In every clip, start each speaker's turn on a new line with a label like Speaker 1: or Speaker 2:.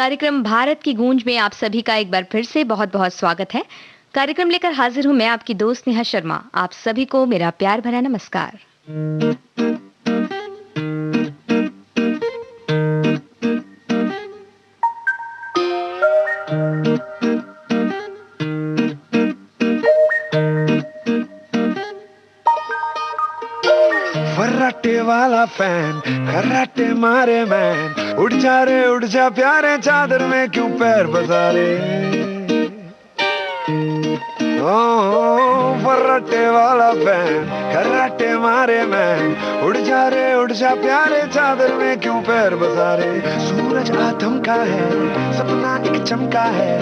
Speaker 1: कार्यक्रम भारत की गूंज में आप सभी का एक बार फिर से बहुत बहुत स्वागत है। कार्यक्रम लेकर हाजिर हूं मैं आपकी दोस्त नेहा शर्मा। आप सभी को मेरा प्यार भरा नमस्कार।
Speaker 2: फर्राटे वाला फैन खर्राटे मारे मैन, उड़ जा प्यारे चादर में क्यों पैर पसारे। फर्राटे वाला फैन खर्राटे मारे मैन, उड़ जा प्यारे चादर में क्यों पैर पसारे। सूरज आथम का है, सपना एक चमका है,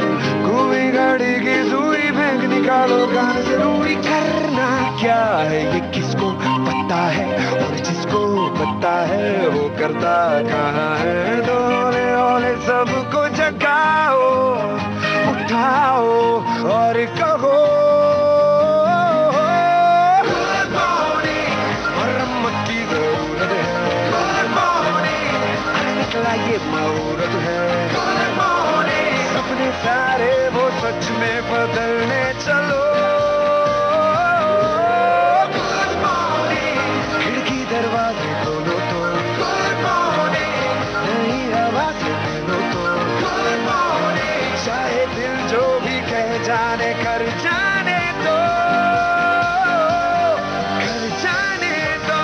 Speaker 2: घूमी गाड़ी की सुई फेंक निकालो कान से दूरी। करना क्या है ये किसको पता है, और जिसको पता है वो करता कहाँ है। डोले ओले सबको जगाओ, उठाओ और कहो गुड मॉर्निंग, मरम्मत की जरूरत है। गुड मॉर्निंग, अरे निकला ये मुहूर्त है। गुड मॉर्निंग, सपने सारे वो सच में बदलने चलो। दरवाजे खोलो तो गुड मॉर्निंग, नई हवा से मिलो तो गुड मॉर्निंग, चाहे दिल जो भी कह जाने कर जाने दो, कर जाने दो।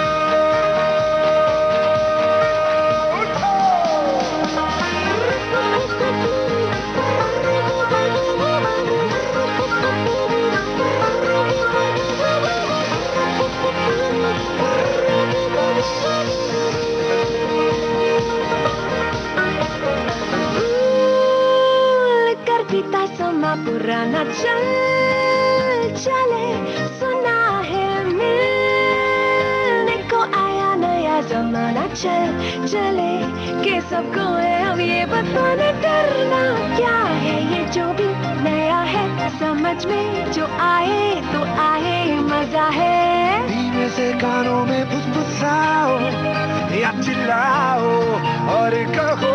Speaker 3: पुराना चल चले, सुना है मिलने को आया नया जमाना। चल चले के सबको है अब ये बताने, डरना क्या है ये जो भी नया है, समझ में जो आए तो आए मजा है।
Speaker 2: धीमे से कानों में फुसफुसाओ या चिल्लाओ और कहो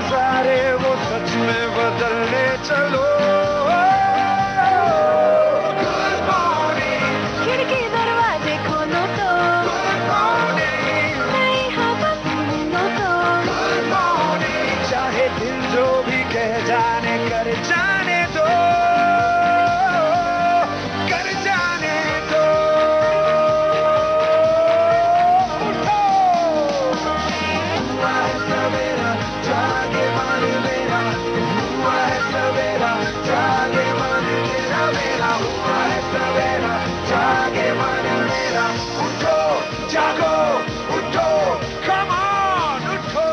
Speaker 2: सारे वो सच में बदलने चलो। गुड मॉर्निंग,
Speaker 3: खिड़की दरवाजे खोलो तो
Speaker 2: गुड मॉर्निंग,
Speaker 3: नई हवा सुनो तो
Speaker 2: गुड मॉर्निंग, चाहे दिल जो भी कह जाने कर जाने दो, कर जाने दो। उठो, हुआ है सवेरा, जागे मन मेरा, हुआ है सवेरा, जागे मन तेरा मेरा, हुआ है सवेरा, जागे मन मेरा। उठो जागो उठो, कम ऑन उठो।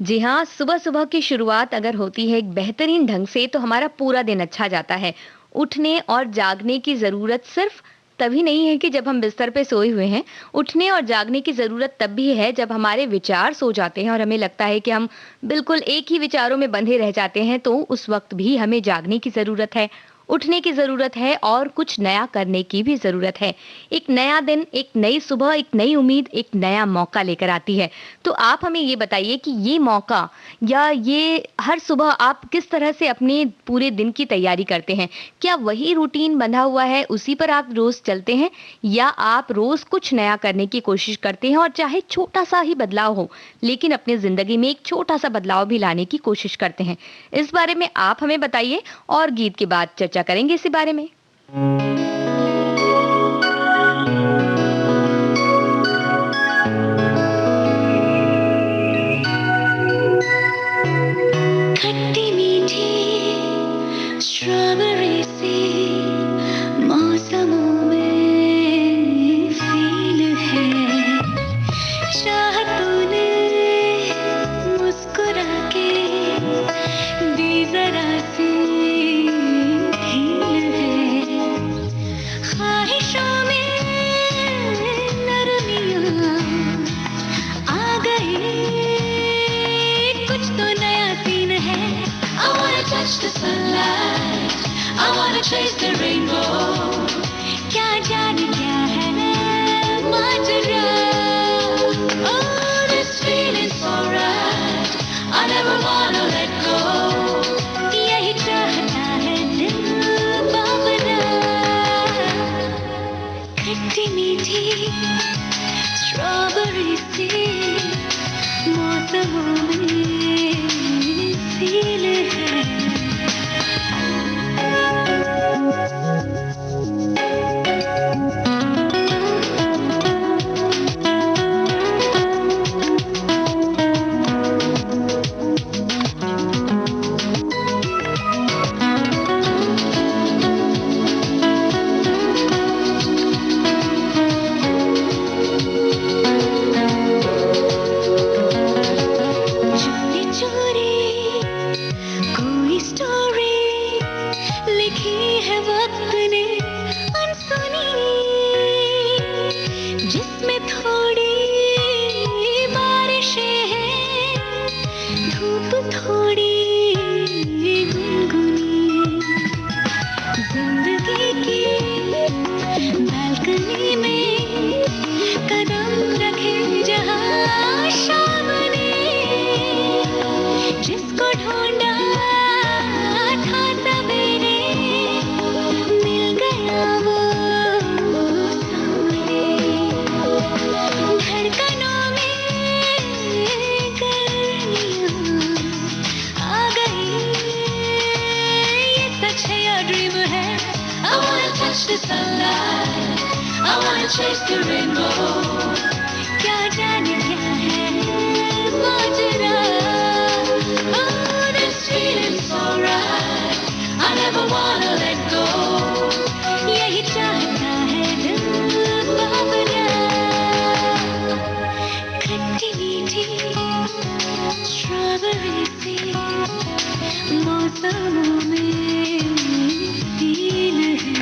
Speaker 1: जी हाँ, सुबह सुबह की शुरुआत अगर होती है एक बेहतरीन ढंग से तो हमारा पूरा दिन अच्छा जाता है। उठने और जागने की जरूरत सिर्फ तभी नहीं है कि जब हम बिस्तर पे सोए हुए हैं। उठने और जागने की जरूरत तब भी है जब हमारे विचार सो जाते हैं और हमें लगता है कि हम बिल्कुल एक ही विचारों में बंधे रह जाते हैं, तो उस वक्त भी हमें जागने की जरूरत है, उठने की जरूरत है और कुछ नया करने की भी जरूरत है। एक नया दिन, एक नई सुबह, एक नई उम्मीद, एक नया मौका लेकर आती है। तो आप हमें ये बताइए कि ये मौका या ये हर सुबह आप किस तरह से अपने पूरे दिन की तैयारी करते हैं? क्या वही रूटीन बंधा हुआ है, उसी पर आप रोज चलते हैं, या आप रोज कुछ नया करने की कोशिश करते हैं और चाहे छोटा सा ही बदलाव हो, लेकिन अपनी जिंदगी में एक छोटा सा बदलाव भी लाने की कोशिश करते हैं? इस बारे में आप हमें बताइए और गीत के बाद चर्चा करेंगे इसी बारे में।
Speaker 3: खट्टी मीठी स्ट्रॉबेरी सी मौसमों में फील है, चाह तूने मुस्कुरा के दी जरा सी ढील है। touch the sunlight. I wanna chase the rainbow. क्या जाने क्या है माजरा. Oh, this feeling's so right. I never wanna let go. यही चाहता है दिल बावरा. खट्टी मीठी स्ट्रॉबेरी सी मौसमों में फील है. The sunlight, I wanna chase the rainbow. क्या जाने क्या है माजरा. Oh, this feeling's so right. I never wanna let go. यही चाहता है दिल बावरा. खट्टी मीठी स्ट्रॉबेरी सी मौसमों में फील है.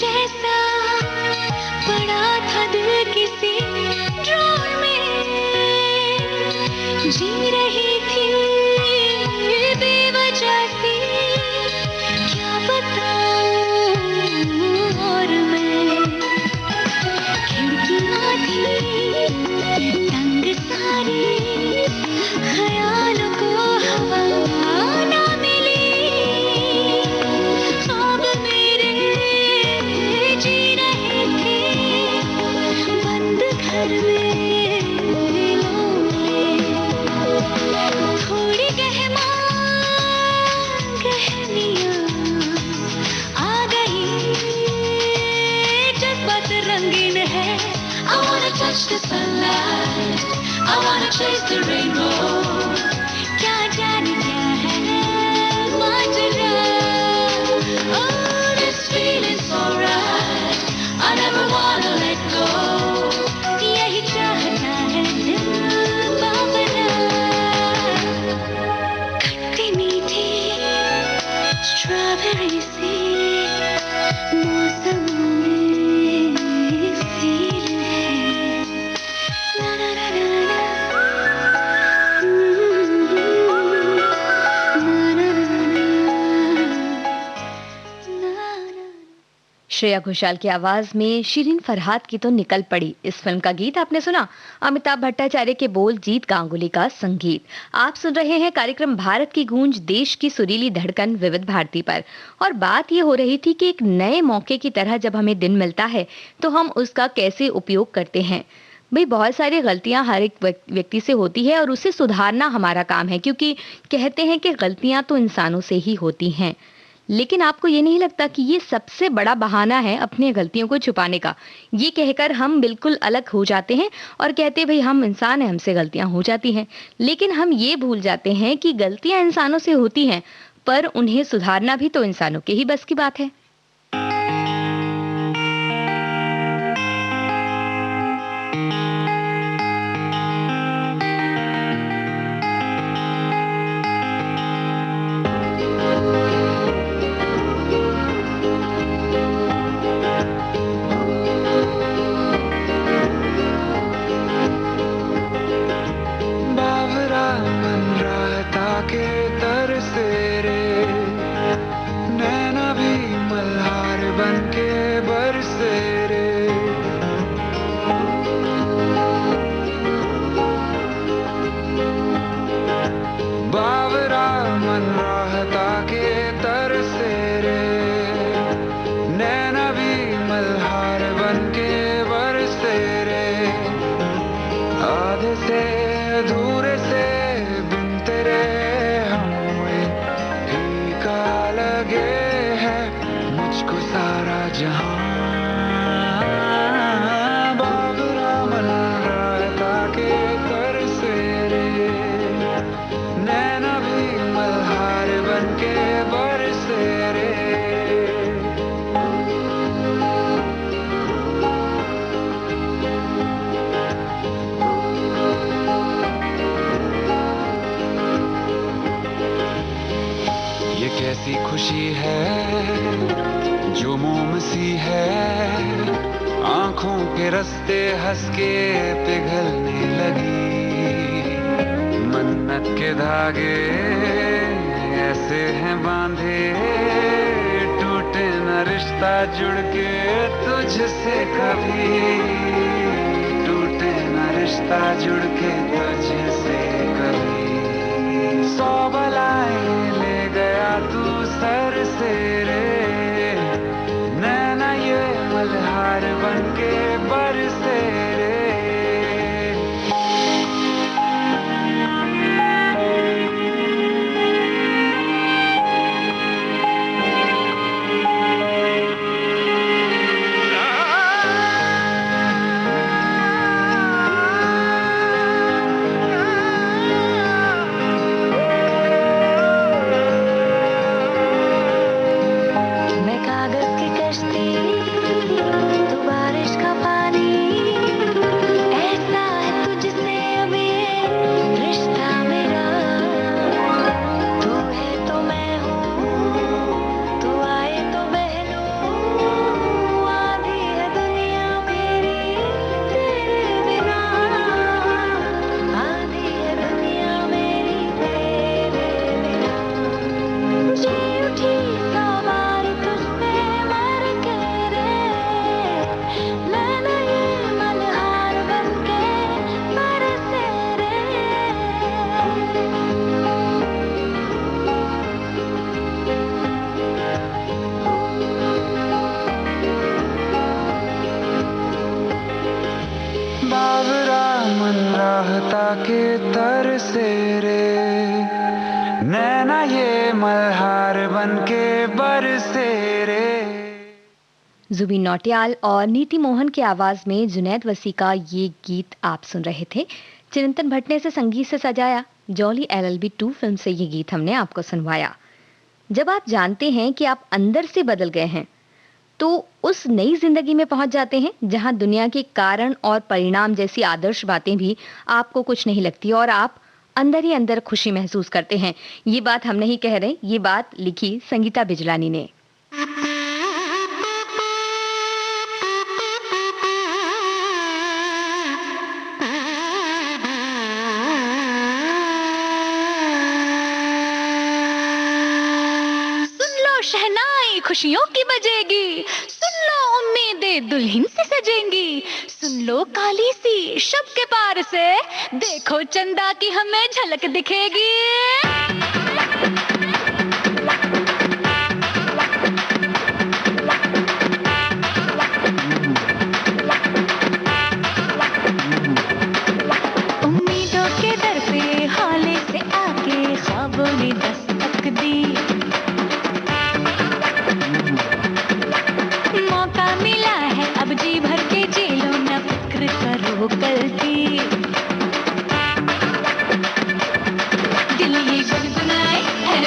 Speaker 3: जैसा पड़ा था दिल किसी ड्रॉर में. जी रही थी बेवजह सी क्या बताऊं. और मैं खिड़कियां थी तंग सारी ख्यालों को हवा ना मिली. अब मेरे जी रहे थे बंद घर में थोड़ी गहमा गहनियां आ गई. जज्बात रंगीन है. I wanna touch the sunlight. I wanna chase the rainbow. क्या जाने क्या है माजरा. Oh, this feeling's so right. I never wanna let go. यही चाहता है दिल बावरा. खट्टी मीठी स्ट्रॉबेरी सी मौसमों में फील है. ला ला ला ला ला.
Speaker 1: श्रेया घोषाल की आवाज में शिरीन फरहाद की तो निकल पड़ी. इस फिल्म का गीत आपने सुना. अमिताभ भट्टाचार्य के बोल, जीत गांगुली का संगीत. आप सुन रहे हैं कार्यक्रम भारत की गूंज, देश की सुरीली धड़कन विविध भारती पर. और बात ये हो रही थी कि एक नए मौके की तरह जब हमें दिन मिलता है तो हम उसका कैसे उपयोग करते हैं. भाई बहुत सारी गलतियां हर एक व्यक्ति से होती है और उसे सुधारना हमारा काम है, क्योंकि कहते हैं कि गलतियां तो इंसानों से ही होती हैं. लेकिन आपको ये नहीं लगता कि ये सबसे बड़ा बहाना है अपनी गलतियों को छुपाने का. ये कहकर हम बिल्कुल अलग हो जाते हैं और कहते हैं भाई हम इंसान हैं, हमसे गलतियां हो जाती हैं. लेकिन हम ये भूल जाते हैं कि गलतियां इंसानों से होती हैं, पर उन्हें सुधारना भी तो इंसानों के ही बस की बात है.
Speaker 2: खुशी है जो मोम सी है, आंखों के रास्ते हंस के पिघलने लगी। मन्नत के धागे ऐसे हैं बांधे, टूटे न रिश्ता जुड़ के तुझसे कभी, टूटे न रिश्ता जुड़ के तुझसे कभी। 100 बलाएं ले गया तू सर से रे, नैना ये मल्हार बन के बरसे रे। के तर से रे, नैना ये मल्हार बन के बरसे रे।
Speaker 1: जुबिन नौटियाल और नीति मोहन की आवाज में जुनैद वसी का ये गीत आप सुन रहे थे। चिरंतन भट्ट ने इसे संगीत से सजाया। जॉली LLB 2 फिल्म से ये गीत हमने आपको सुनवाया। जब आप जानते हैं कि आप अंदर से बदल गए हैं, तो उस नई जिंदगी में पहुंच जाते हैं जहां दुनिया के कारण और परिणाम जैसी आदर्श बातें भी आपको कुछ नहीं लगती और आप अंदर ही अंदर खुशी महसूस करते हैं। ये बात हम नहीं कह रहे, ये बात लिखी संगीता बिजलानी ने।
Speaker 3: खुशियों की बजेगी, सुन लो उम्मीदें दुल्हन से सजेंगी, सुन लो काली सी शब के पार से, देखो चंदा की हमें झलक दिखेगी। उम्मीदों के दर पे हाले से आके ख्वाबों ने दस्तक दी, अब जी भर के जी लो न फिक्र करो कल की। दिल ये गुनगुनाए हर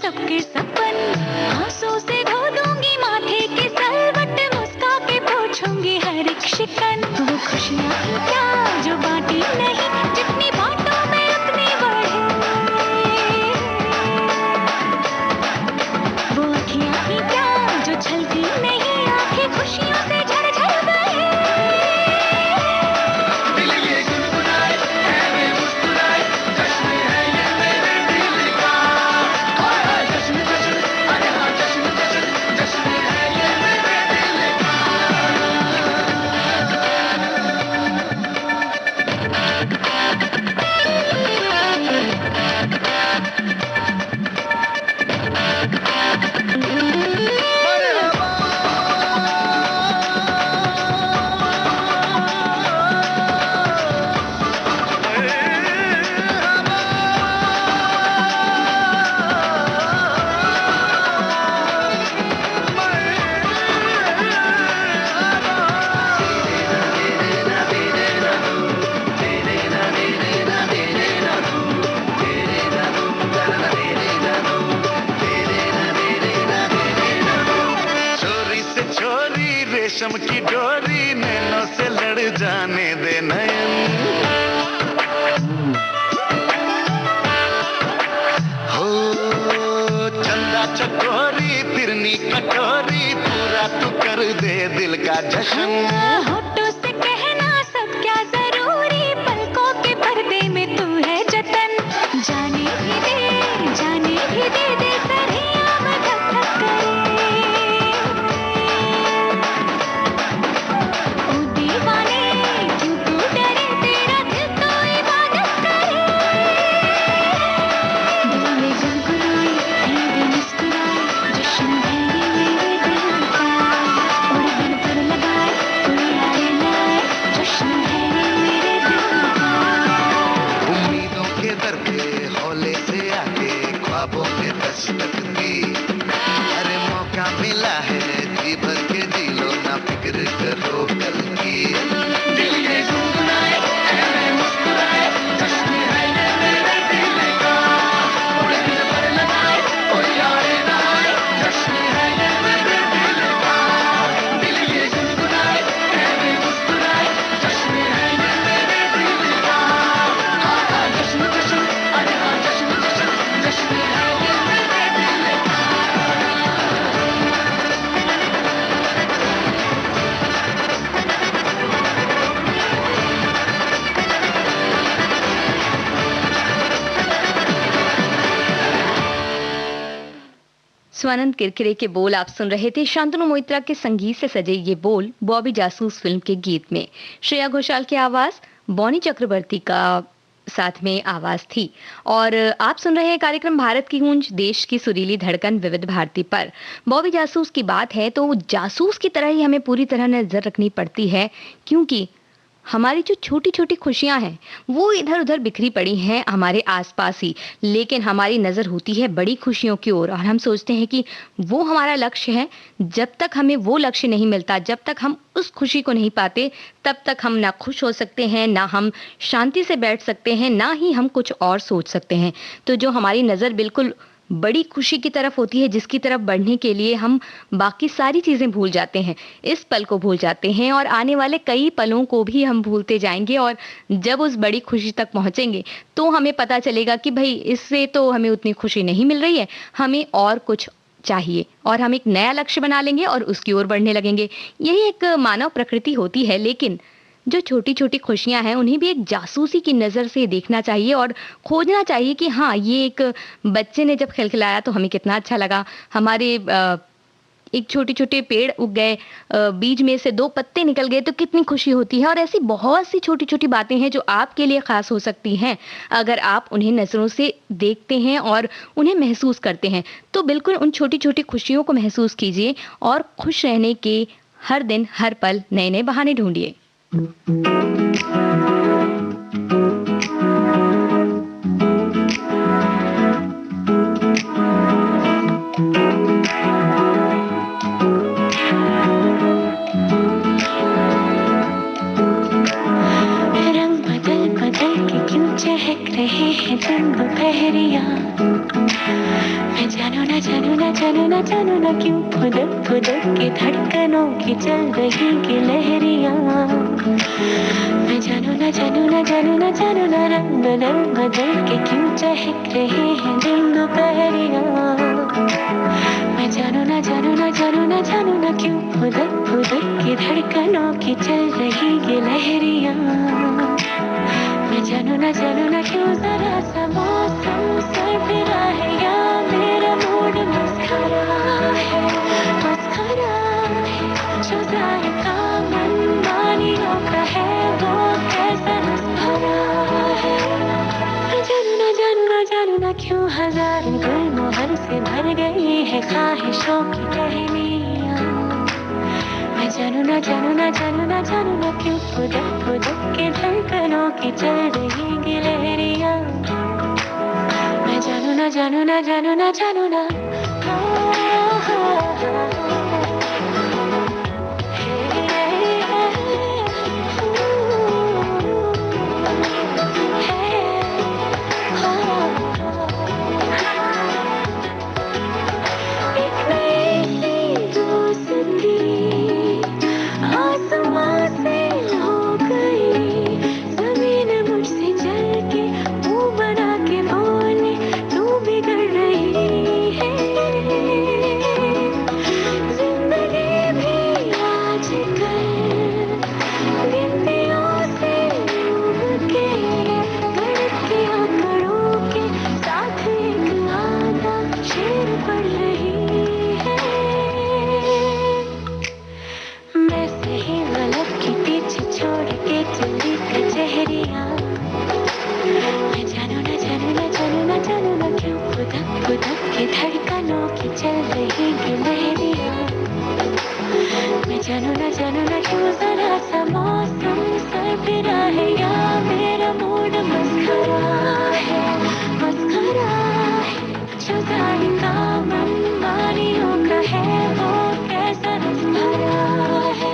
Speaker 3: सबके सपन, आंसू से धो दूंगी माथे के सलवट, मुस्का के पूछूंगी हर एक शिकन। वो खुशियाँ ही क्या जो बांटी नहीं, जितनी बांटो मैं अपनी बढ़े। वो अखियाँ ही क्या जो छलती नहीं, आंखें खुशियों से झरझर गए।
Speaker 2: दिल ये गुनगुनाए, ऐ मुस्कुराए, जश्न है ये मेरे दिल का। हाय हाय जश्न जश्न, अरे हाँ जश्न जश्न, जश्न है ये मेरे दिल का। चोरी से छोरी रेशम की डोरी, नैनों से लड़ जाने दे नयन। हो चंदा चकोरी फिरनी कटोरी, पूरा तू कर दे दिल का जश्न।
Speaker 3: होठों से कहना सब क्या जरूरी, पलकों के पर्दे में तू है जतन। जाने भी दे दिल सरिया में धक धक करे। ओ दीवाने क्यों तू डरे, तेरा दिल तो इबादत करे। दिल में गुनगुनाए, दिल भी मुस्कुराए, जश्न है ये मेरे दिल का। उड़न पर लगाए, कोई आए ना आए, जश्न है ये मेरे दिल का।
Speaker 2: उम्मीदों के दर पे हौले से आके ख्वाबों में दस्तक दी। अरे मौका मिला है जी भर के जी लो, ना फिक्र करो कल की। दिल ये गुनगुनाए, ऐ मुस्कुराए, जश्न है ये मेरे दिल का। उड़न पर लगाए, कोई आए ना आए, जश्न है ये मेरे दिल का। दिल ये गुनगुनाए, ऐ मुस्कुराए, जश्न है ये मेरे दिल का। हाँ हाँ जश्न जश्न, अरे हाँ जश्न जश्न, जश्न है ये मेरे दिल का।
Speaker 1: स्वानंद किरकिरे के बोल आप सुन रहे थे। शांतनु मोहित्रा के संगीत से सजे ये बोल बॉबी जासूस फिल्म के गीत में श्रेया घोषाल की आवाज, बॉनी चक्रवर्ती का साथ में आवाज थी। और आप सुन रहे हैं कार्यक्रम भारत की गूंज, देश की सुरीली धड़कन विविध भारती पर। बॉबी जासूस की बात है तो जासूस की तरह ही हमें पूरी तरह नजर रखनी पड़ती है, क्योंकि हमारी जो छोटी छोटी खुशियां हैं वो इधर उधर बिखरी पड़ी हैं हमारे आसपास ही, लेकिन हमारी नजर होती है बड़ी खुशियों की ओर और हम सोचते हैं कि वो हमारा लक्ष्य है। जब तक हमें वो लक्ष्य नहीं मिलता, जब तक हम उस खुशी को नहीं पाते, तब तक हम ना खुश हो सकते हैं, ना हम शांति से बैठ सकते हैं, ना ही हम कुछ और सोच सकते हैं। तो जो हमारी नजर बिल्कुल बड़ी खुशी की तरफ होती है, जिसकी तरफ बढ़ने के लिए हम बाकी सारी चीजें भूल जाते हैं, इस पल को भूल जाते हैं और आने वाले कई पलों को भी हम भूलते जाएंगे। और जब उस बड़ी खुशी तक पहुंचेंगे तो हमें पता चलेगा कि भाई इससे तो हमें उतनी खुशी नहीं मिल रही है, हमें और कुछ चाहिए, और हम एक नया लक्ष्य बना लेंगे और उसकी ओर बढ़ने लगेंगे। यही एक मानव प्रकृति होती है। लेकिन जो छोटी छोटी खुशियां हैं उन्हें भी एक जासूसी की नजर से देखना चाहिए और खोजना चाहिए कि हाँ, ये एक बच्चे ने जब खिलखिलाया तो हमें कितना अच्छा लगा, हमारे एक छोटे छोटे पेड़ उग गए, बीज में से 2 पत्ते निकल गए तो कितनी खुशी होती है। और ऐसी बहुत सी छोटी छोटी बातें हैं जो आपके लिए खास हो सकती हैं। अगर आप उन्हें नजरों से देखते हैं और उन्हें महसूस करते हैं तो बिल्कुल उन छोटी छोटी खुशियों को महसूस कीजिए और खुश रहने के हर दिन हर पल नए नए बहाने ढूंढिए।
Speaker 3: चहक रहे हैं दिन दोपहरिया, मैं जानू ना जानू ना जानू ना जानू ना क्यों फुदक फुदक के धड़कनों की चल रही की लहरियां मैं जानू ना जानू ना जानू ना जानू ना रंग बदल बदल के क्यों चहक रहे हैं दिन दोपहरियां मैं जानू ना जानू ना जानू ना जानू ना क्यों फुदक फुदक के धड़कनों की चल रही ये लहरियां मैं जानू ना क्यों जरा सा मौसम सरफिरा है या मेरा मूड मस्खरा है जो जायका मनमानियों का है वो कैसा भरा है मैं जानू ना क्यों हजार गुलमोहर से भर गई है ख्वाहिशों की टहनियां मैं जानू ना क्यों फुदक फुदक के धड़कनों की चल रही गिलहरियां मैं जानू ना जानू ना क्यों जरा सा मौसम सरफिरा है या मेरा मूड मस्खरा है जो जायका मनमानियों का है वो कैसा रस भरा है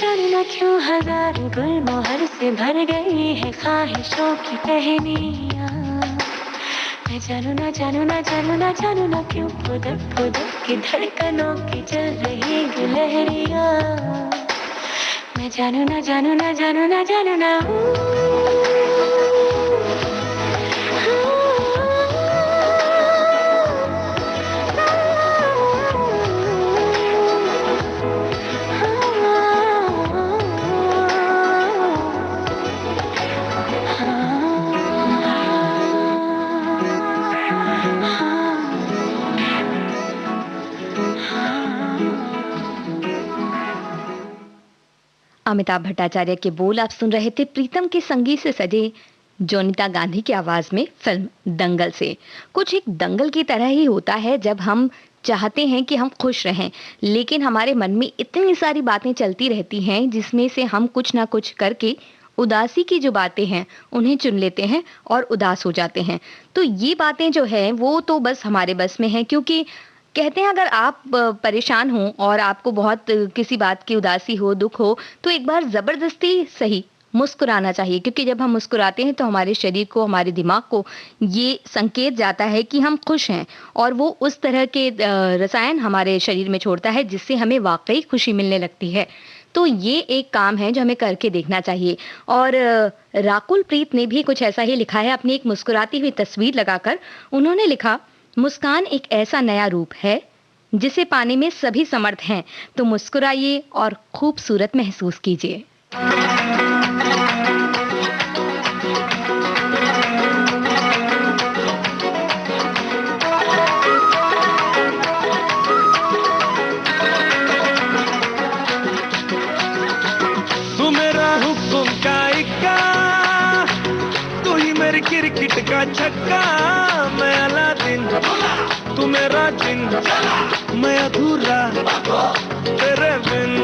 Speaker 3: जानू ना क्यों हजार गुलमोहर से भर गई है ख्वाहिशों की टहनियां मैं जानू ना क्यों फुदक फुदक के धड़कनों की चल रही गिलहरियां मैं जानू ना
Speaker 1: अमिताभ भट्टाचार्य के बोल आप सुन रहे थे प्रीतम के संगीत से सजे जोनीता गांधी की आवाज में फिल्म दंगल से। कुछ एक दंगल की तरह ही होता है जब हम चाहते हैं कि हम खुश रहें, लेकिन हमारे मन में इतनी सारी बातें चलती रहती हैं जिसमें से हम कुछ ना कुछ करके उदासी की जो बातें हैं उन्हें चुन लेते हैं और उदास हो जाते हैं। तो ये बातें जो है वो तो बस हमारे बस में है, क्योंकि कहते हैं अगर आप परेशान हो और आपको बहुत किसी बात की उदासी हो, दुख हो, तो एक बार जबरदस्ती सही मुस्कुराना चाहिए, क्योंकि जब हम मुस्कुराते हैं तो हमारे शरीर को, हमारे दिमाग को ये संकेत जाता है कि हम खुश हैं और वो उस तरह के रसायन हमारे शरीर में छोड़ता है जिससे हमें वाकई खुशी मिलने लगती है। तो ये एक काम है जो हमें करके देखना चाहिए। और राकुल प्रीत ने भी कुछ ऐसा ही लिखा है अपनी एक मुस्कुराती हुई तस्वीर लगाकर। उन्होंने लिखा, मुस्कान एक ऐसा नया रूप है जिसे पाने में सभी समर्थ हैं, तो मुस्कुराइए और खूबसूरत महसूस कीजिए।
Speaker 2: तू मेरा हुक्म का इक्का, तू ही मेरी क्रिकेट का छक्का, मैं अलादीन तू मेरा जिन, मैं अधूरा तेरे बिन,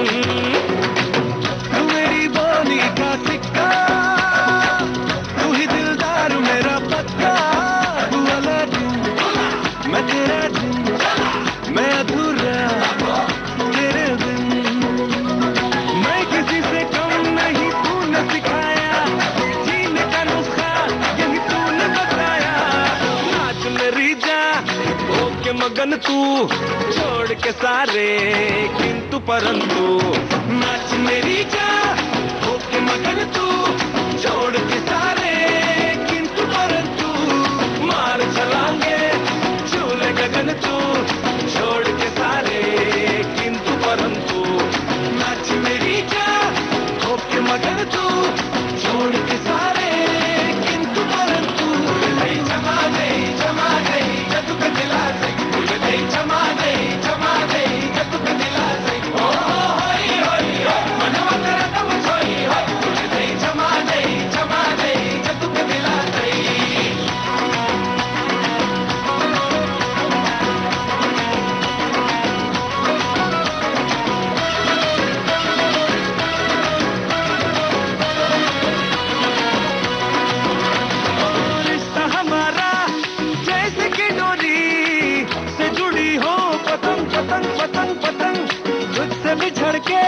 Speaker 2: तू मेरी बोली का सिक्का, तू ही दिलदार मेरा पक्का, तू अलादीन मैं तेरा जिन, मैं अधूरा तेरे बिन, मैं किसी से कम नहीं, तूने सिखाया जीने का नुस्खा, यही तूने बताया, नाच मेरी जा होके मगन तू छोड़ के सारे किंतु परंतु नाच मेरी जा होके मगन तू छोड़ के सारे किंतु परंतु मार चलांगे झूले गगन तू छोड़ के सारे किंतु परंतु नाच मेरी जा होके मगन तू छोड़ के सारे किंतु परंतु जमा गई जतु के दिला से जमा गई जतु के दिला से ओ होई मनवा तेरा तम छोई होई जमा गई जतु के दिला से रिश्ता हमारा जैसे कि डोरी से जुड़ी हो पतंग पतंग पतंग पतंग तुझसे बिछड़ के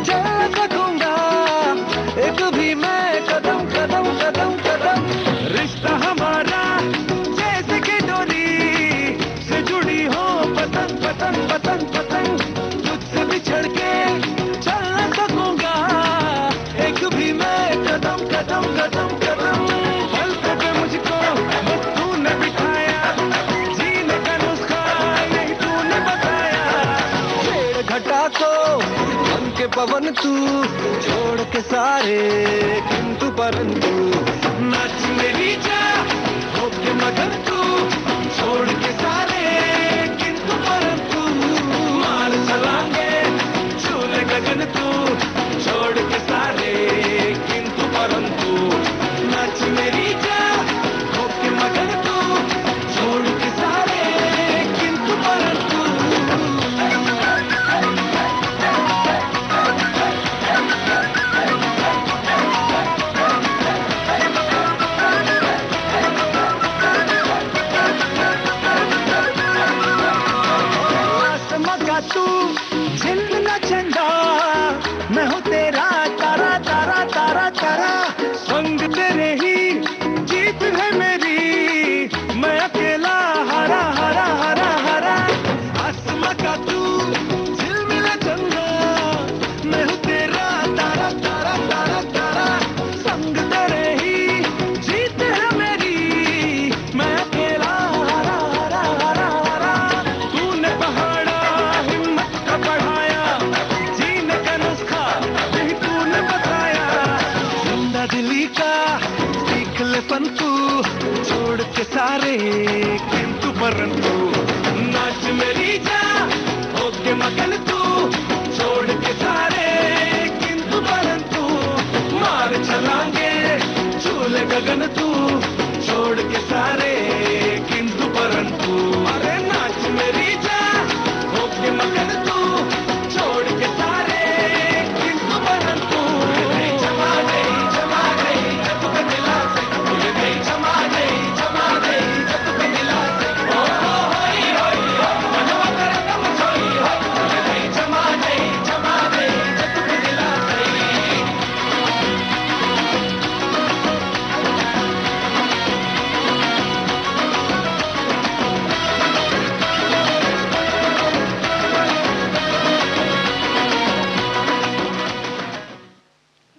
Speaker 2: चल सकूंगा एक भी मैं कदम कदम कदम कदम रिश्ता हमारा जैसे कि डोरी से जुड़ी हो पतंग पतंग पतंग पतंग तुझसे बिछड़ के चल न सकूंगा एक भी मैं कदम कदम कदम कदम पल पे मुझको बस तूने बिठाया जीने का नुस्खा यही तूने बताया पेड़ घटा को बन के पवन तू छोड़ के सारे किंतु परंतु नाच मेरी जा होके मगन तू छोड़ के सारे किंतु परंतु मार चलांगे झूले गगन तू छोड़ के सारे किंतु परंतु नाच मेरी जा होके मगन तू छोड़ के सारे किंतु परंतु आसमां का तू झिलमिला झंडा मैं हूँ तेरा तारा तारा तारा तारा संग तेरे ही जीत है मेरी मैं अकेला हरा हरा हरा हरा आसमां का तू झिलमिला झंडा मैं हूँ तेरा तारा तारा तारा तारा संग तेरे ही जीत है मेरी मैं अकेला हरा हरा हरा हरा तूने पहाड़ा हिम्मत का बढ़ाया जीने का नुस्खा यही तूने बताया जिंदा दिली का सीख ले पंतु छोड़ के सारे किंतु परंतु नाच मेरी जा होके मगन तू छोड़ के सारे किंतु परंतु मार चलांगे झूले गगन तू छोड़ के सारे किंतु परंतु अरे नाच मेरी जा होके मगन तू छोड़ के सारे किंतु परंतु जमा गई जतु के दिला से जमा गई जतु के दिला से ओ होई मनवा तेरा तम छोई होई जमा गई जतु के दिला से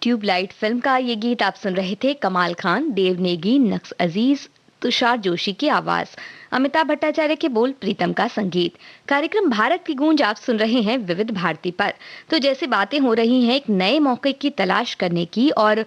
Speaker 1: ट्यूबलाइट फिल्म का ये गीत आप सुन रहे थे। कमाल खान, देव नेगी, नक्श अजीज, तुषार जोशी की आवाज, अमिताभ भट्टाचार्य के बोल, प्रीतम का संगीत। कार्यक्रम भारत की गूंज आप सुन रहे हैं विविध भारती पर। तो जैसे बातें हो रही हैं एक नए मौके की तलाश करने की और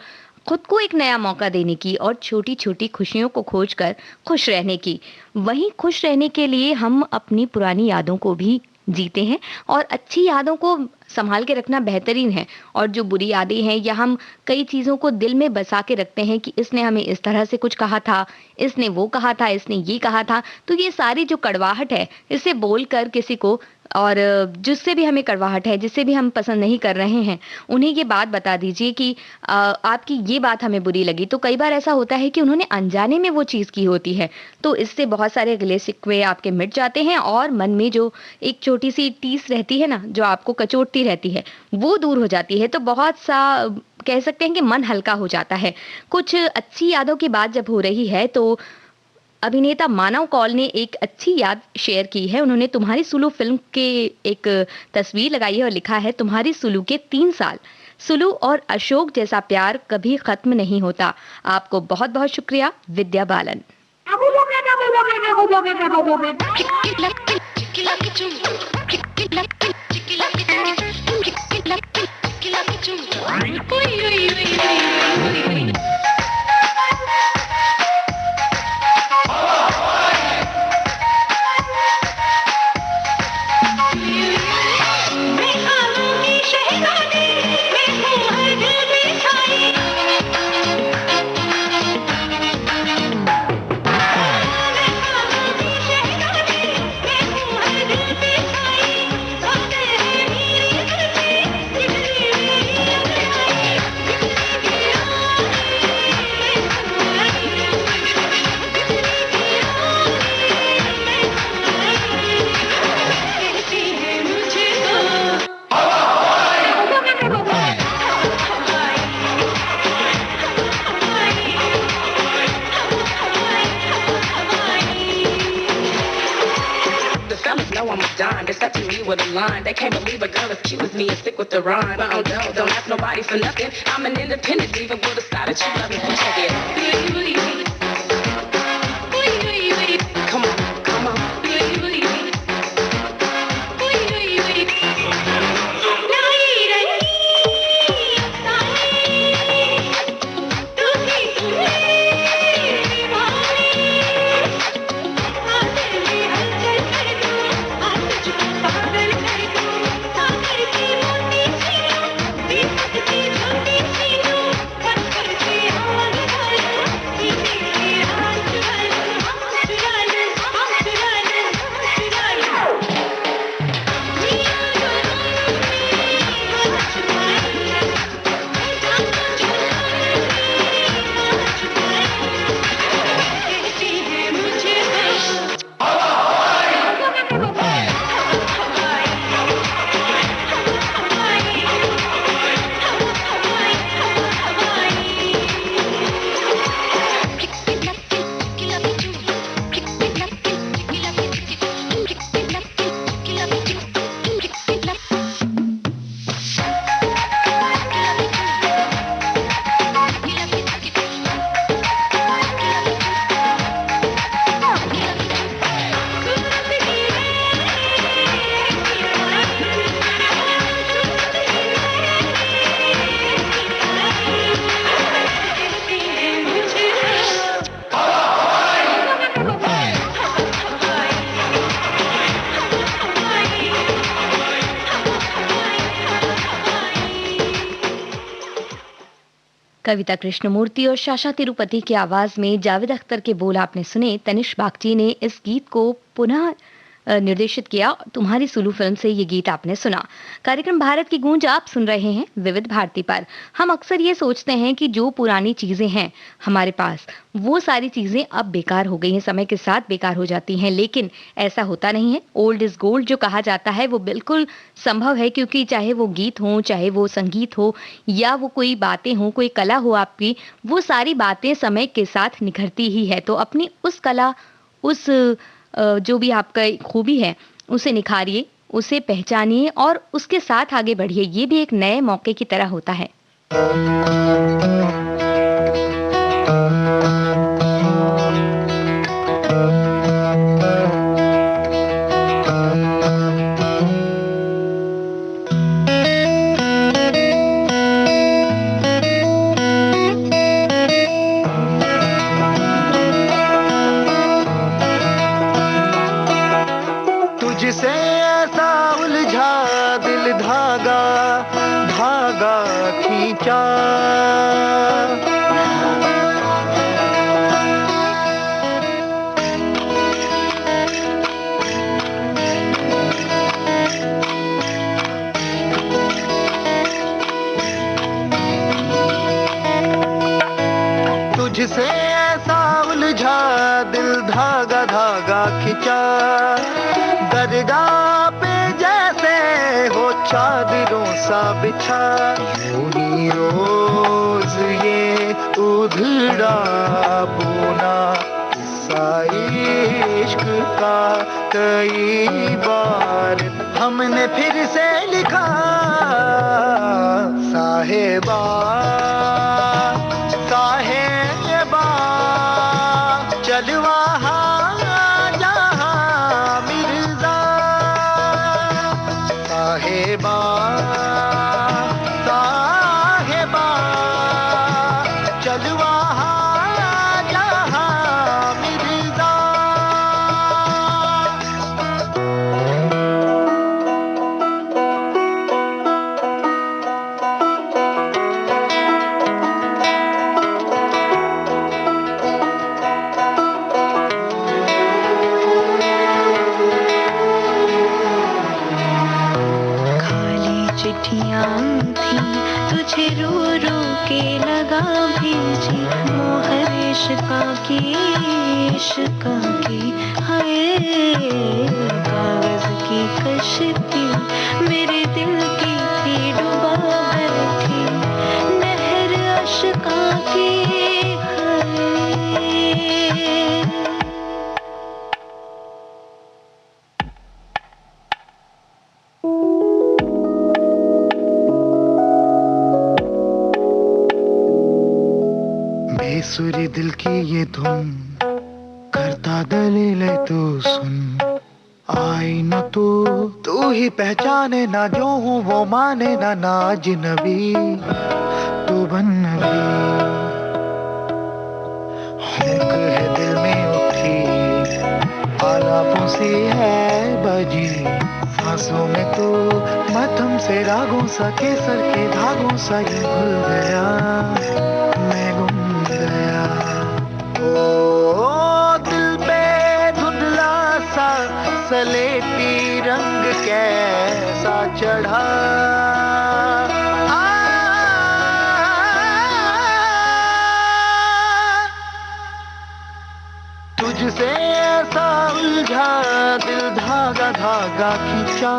Speaker 1: खुद को एक नया मौका देने की और छोटी छोटी खुशियों को खोजकर खुश रहने की, वहीं खुश रहने के लिए हम अपनी पुरानी यादों को भी जीते हैं और अच्छी यादों को संभाल के रखना बेहतरीन है। और जो बुरी यादें हैं या हम कई चीज़ों को दिल में बसा के रखते हैं कि इसने हमें इस तरह से कुछ कहा था, इसने वो कहा था, इसने ये कहा था, तो ये सारी जो कड़वाहट है इसे बोल कर किसी को, और जिससे भी हमें कड़वाहट है, जिससे भी हम पसंद नहीं कर रहे हैं, उन्हें ये बात बता दीजिए कि आपकी ये बात हमें बुरी लगी। तो कई बार ऐसा होता है कि उन्होंने अनजाने में वो चीज़ की होती है, तो इससे बहुत सारे गिले शिकवे आपके मिट जाते हैं और मन में जो एक छोटी सी टीस रहती है ना, जो आपको कचोटती रहती है, वो दूर हो जाती है। तो बहुत सा कह सकते हैं कि मन हल्का हो जाता है। कुछ अच्छी यादों की बात जब हो रही है तो अभिनेता मानव कौल ने एक अच्छी याद शेयर की है। उन्होंने तुम्हारी सुलु फिल्म के एक तस्वीर लगाई है और लिखा है, तुम्हारी सुलु के 3 साल। सुलु और अशोक जैसा प्यार कभी खत्म नहीं होता। आपको बहुत बहुत शुक्रिया, Vidya Balan.
Speaker 4: They can't believe a girl as cute as me and stick with the rhyme. But don't ask nobody for nothing. I'm an independent diva with a style that you love me. Check it. Come on, come on.
Speaker 1: कविता कृष्णमूर्ति और Sasha Tirupati की आवाज में जावेद अख्तर के बोल आपने सुने। तनिष्क बागची ने इस गीत को पुनः निर्देशित किया। तुम्हारी सुलु फिल्म से ये गीत आपने सुना। कार्यक्रम भारत की गूंज आप सुन रहे हैं विविध भारती पर। हम अक्सर ये सोचते हैं कि जो पुरानी चीजें हैं हमारे पास, वो सारी चीजें अब बेकार हो गई हैं, समय के साथ बेकार हो जाती हैं, लेकिन ऐसा होता नहीं है। ओल्ड इज गोल्ड जो कहा जाता है वो बिल्कुल संभव है, क्योंकि चाहे वो गीत हो, चाहे वो संगीत हो, या वो कोई बातें हो, कोई कला हो आपकी, वो सारी बातें समय के साथ निखरती ही है। तो अपनी उस कला, उस जो भी आपका खूबी है, उसे निखारिए, उसे पहचानिए और उसके साथ आगे बढ़िए। ये भी एक नए मौके की तरह होता है।
Speaker 2: तुझसे ऐसा उलझा दिल धागा धागा खींचा, तुझसे ऐसा उलझा दिल धागा धागा खींचा, दरगाह पे जैसे हो चादरों सा बिछा, यूं ही रोज ये उधड़ा बुना किस्सा
Speaker 5: किस्सा इश्क का कई बार हमने फिर से लिखा साहिबा साहिबा चल वहाँ जहाँ मिर्जा साहिबा साहिबा चल वहाँ जहाँ मिर्जा
Speaker 3: चिट्ठियां थी तुझे रो रो के लगा भेजी मोहर इश्का की हाय कागज की कश्ती मेरे दिल की थी डुबा बैठी नहर अश्का की हाय
Speaker 5: बेसुरी दिल की ये धुन करता दलील तू सुन आई न तू ही पहचाने ना जो हूँ वो माने ना ना अजनबी तू बनबी हुक है दिल में उठी आलापों सी है बजी सांसों में तू मध्यम से रागों सा केसर के धागों सा ये भूल गया मैं गुम गया ओ दिल पे धुंधला सा सलेटी रंग कैसा चढ़ा तुझसे ऐसा उलझा दिल धागा धागा खींचा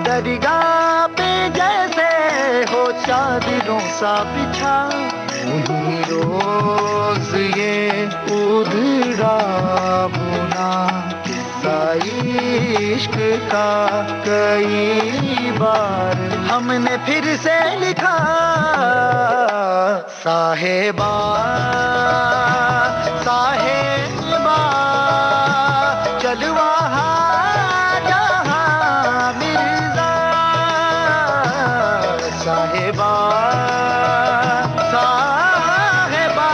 Speaker 5: दरिया पे जैसे हो चादरों सा बिछा वही रोज ये उधड़ा बुना किस्सा इश्क का कई बार हमने फिर से लिखा साहिबा साहिबा चल वहाँ जहाँ मिर्जा साहिबा साहिबा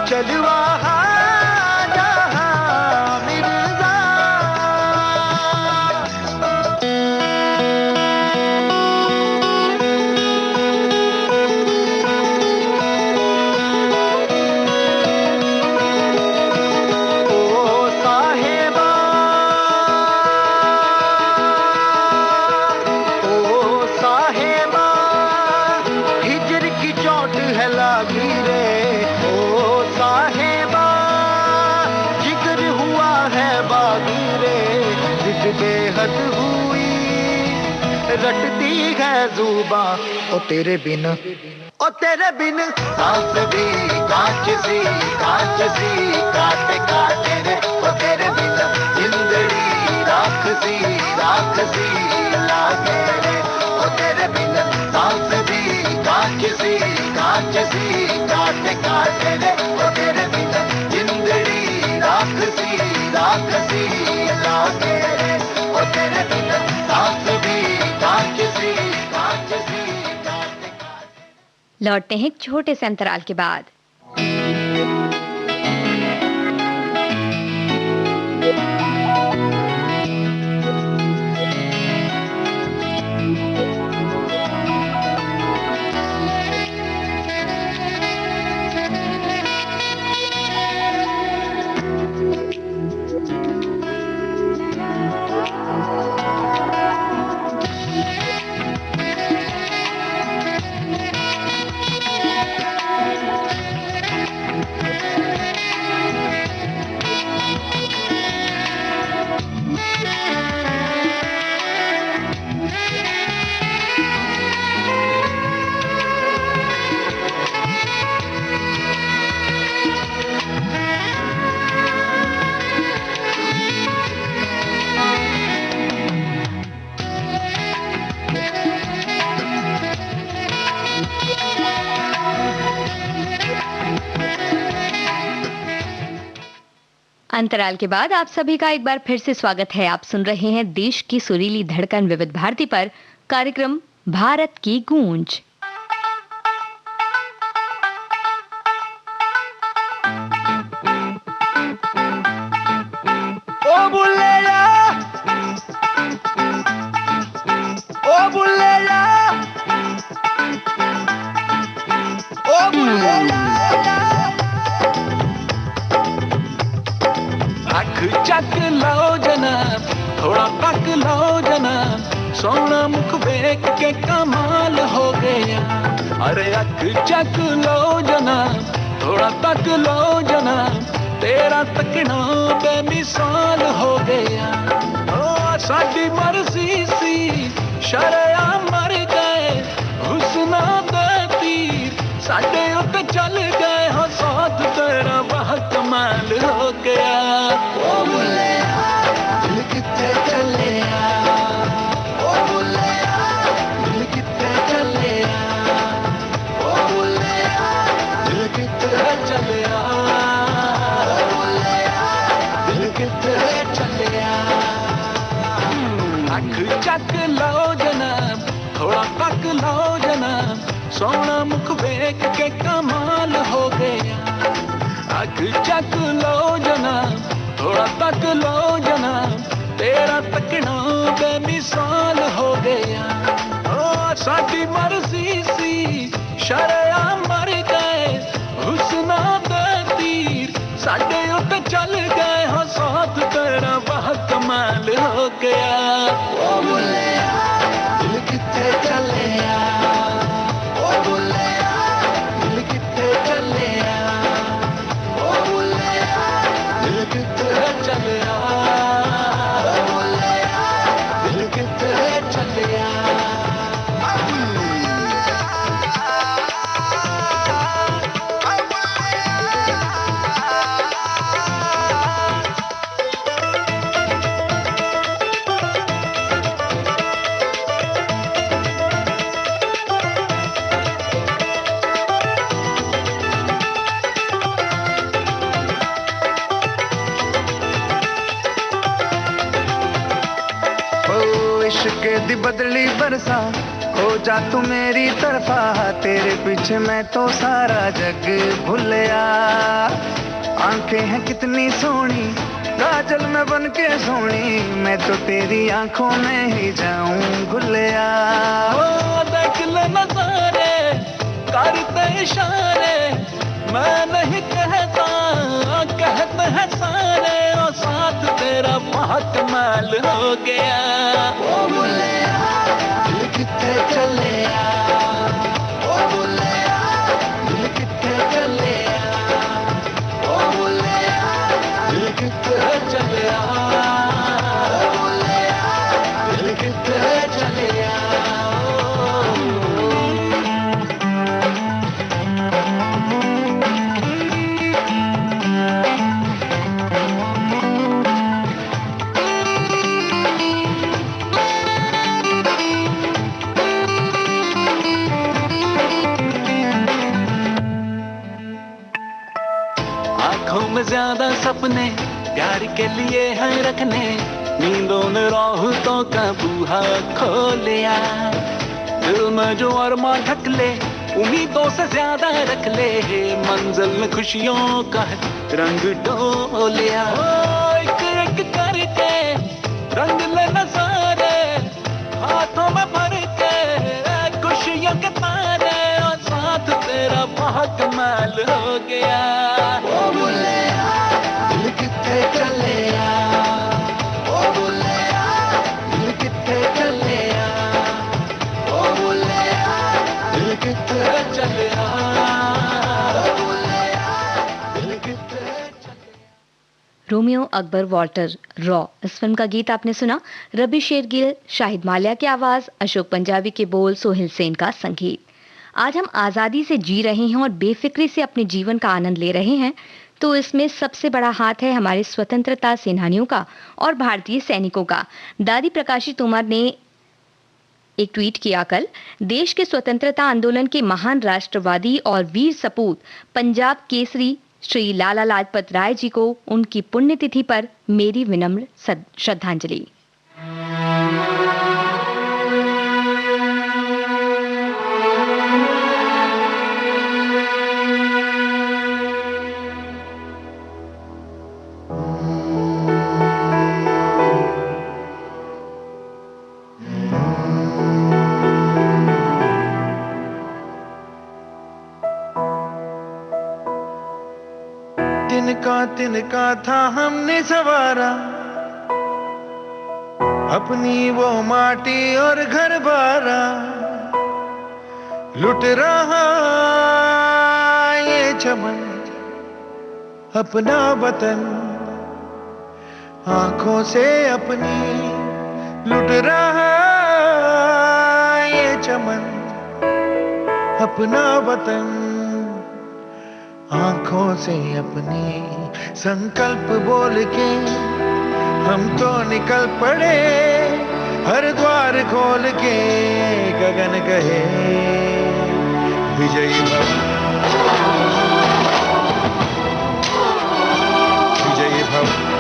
Speaker 5: चल वहाँ जहाँ मिर्जा बेहद हुई रटती है जुबां ओ तेरे बिन सांस भी कांच सी काटे काटे रे ओ तेरे बिन जिंदड़ी राख सी लागे रे ओ तेरे बिन सांस भी कांच सी काटे काटे रे ओ तेरे बिन जिंदड़ी राख सी लागे रे ओ तेरे बिन सांस भी कांच सी
Speaker 1: लौटते हैं एक छोटे से अंतराल के बाद। अंतराल के बाद आप सभी का एक बार फिर से स्वागत है। आप सुन रहे हैं देश की सुरीली धड़कन विविध भारती पर कार्यक्रम भारत की गूंज।
Speaker 2: ओ बुल्लेया, ओ बुल्लेया, ओ बुल्लेया। अख चक लो जनाब, थोड़ा तक लो जनाब, सोना मुख देख के कमाल हो गया। अरे अख चक लो जनाब, थोड़ा तक लो जनाब, तेरा तकना बेमिसाल हो गया। ओ साडी मर्जी सी शरया मर गए, हुस्ना दे तीर साडे उत्ते चल गए। हो साथ तेरा वाह कमाल हो गया। ओ बुल्लेया, दिल किथे चलिया, ओ बुल्लेया, दिल किथे चलिया, ओ बुल्लेया, दिल किथे चलिया, ओ बुल्लेया, दिल किथे चलिया। अख चक लो जनाब, थोड़ा तक लो जनाब, सोना मुख देख के कमाल हो गया। अख चक लो जनाब, थोड़ा तक लो जनाब, तेरा तकना बेमिसाल हो गया। ओ साडी मर्जी सी शरया मर गए, हुस्ना दे तीर साडे उत्ते चल गए। हो साथ तेरा वाह कमाल हो गया। ओ बुल्लेया, दिल किथे चलिया, ओ बुल्लेया, दिल किथे चलिया, ओ बुल्लेया, दिल किथे चलिया, ओ बुल्लेया, दिल किथे चलिया। इश्क दी बदली बरसा, हो जा तू मेरी तरफा, तेरे पीछे मैं तो सारा जग भूलिया। आंखें हैं कितनी सोनी, काजल में बन के सोनी, मैं तो तेरी आंखों में ही जाऊं घुलिया। ओ देख ले नजारे करते इशारे, मैं नहीं कहता कहते हैं सारे। और साथ तेरा वाह कमाल हो गया। ओ बुल्लेया, दिल किथे चलिया, ओ बुल्लेया, दिल किथे चलिया, ओ बुल्लेया, दिल किथे चलिया, ओ बुल्लेया, दिल किथे चलिया। आँखों में ज्यादा सपने प्यार के लिए हैं रखने, नींदों ने राहतों का बूहा खोलिया। दिल में जो अरमां ढक ले, उम्मीदों से ज्यादा रख ले, मंजिल में खुशियों का रंग डोलिया। एक एक करके रंग ले नजारे, हाथों में भर के खुशियों के तारे। और साथ तेरा वाह कमाल हो गया। ओ बुल्लेया, दिल किथे चलिया, ओ बुल्लेया, दिल किथे चलिया, ओ बुल्लेया, दिल किथे चलिया, ओ बुल्लेया, दिल किथे चलिया।
Speaker 1: रोमियो अकबर वॉल्टर रॉ, इस फिल्म का गीत आपने सुना। रवि शेरगिल, शाहिद माल्या की आवाज, अशोक पंजाबी के बोल, सोहेल सेन का संगीत। आज हम आजादी से जी रहे हैं और बेफिक्री से अपने जीवन का आनंद ले रहे हैं, तो इसमें सबसे बड़ा हाथ है हमारे स्वतंत्रता सेनानियों का और भारतीय सैनिकों का। दादी प्रकाशी तोमर ने एक ट्वीट किया कल, देश के स्वतंत्रता आंदोलन के महान राष्ट्रवादी और वीर सपूत पंजाब केसरी श्री लाला लाजपत राय जी को उनकी पुण्यतिथि पर मेरी विनम्र श्रद्धांजलि।
Speaker 5: तिनका था हमने सवारा, अपनी वो माटी और घर बारा, लुट रहा ये चमन अपना वतन, आंखों से अपनी लुट रहा ये चमन अपना वतन, आंखों से अपनी। संकल्प बोल के हम तो निकल पड़े, हर द्वार खोल के गगन कहे विजयी भव, विजयी भव।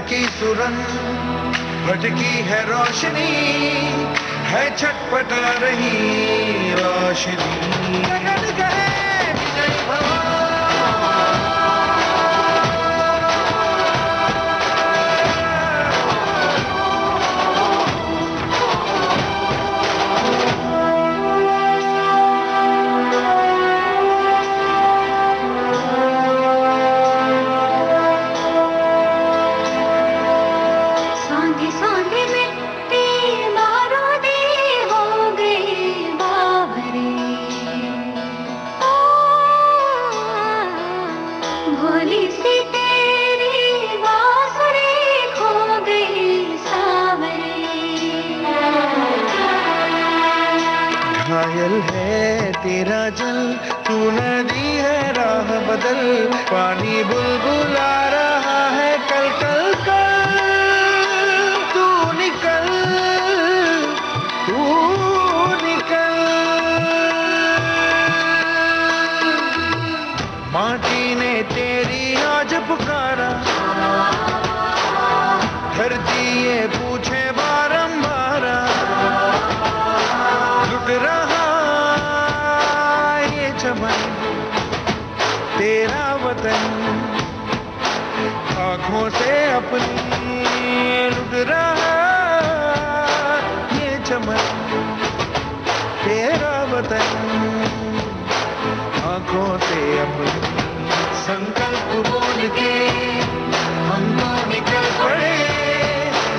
Speaker 5: की सुरंग भटकी है रोशनी, है छटपटा रही रोशनी, गगन कहे विजयी भव। घायल है तेरा जल, तू नदी है राह बदल, पानी बुलबुला रहा है कल कल कल, तू निकल, तू निकल। माटी ने तेरी आज पुकारा, धरती ये पूछे बारंबार, लुट रहा ये चमन तेरा वतन, आंखों से अपनी लुट रहा ये चमन तेरा वतन, आंखों से अपनी। संकल्प बोल के हम तो निकल पड़े,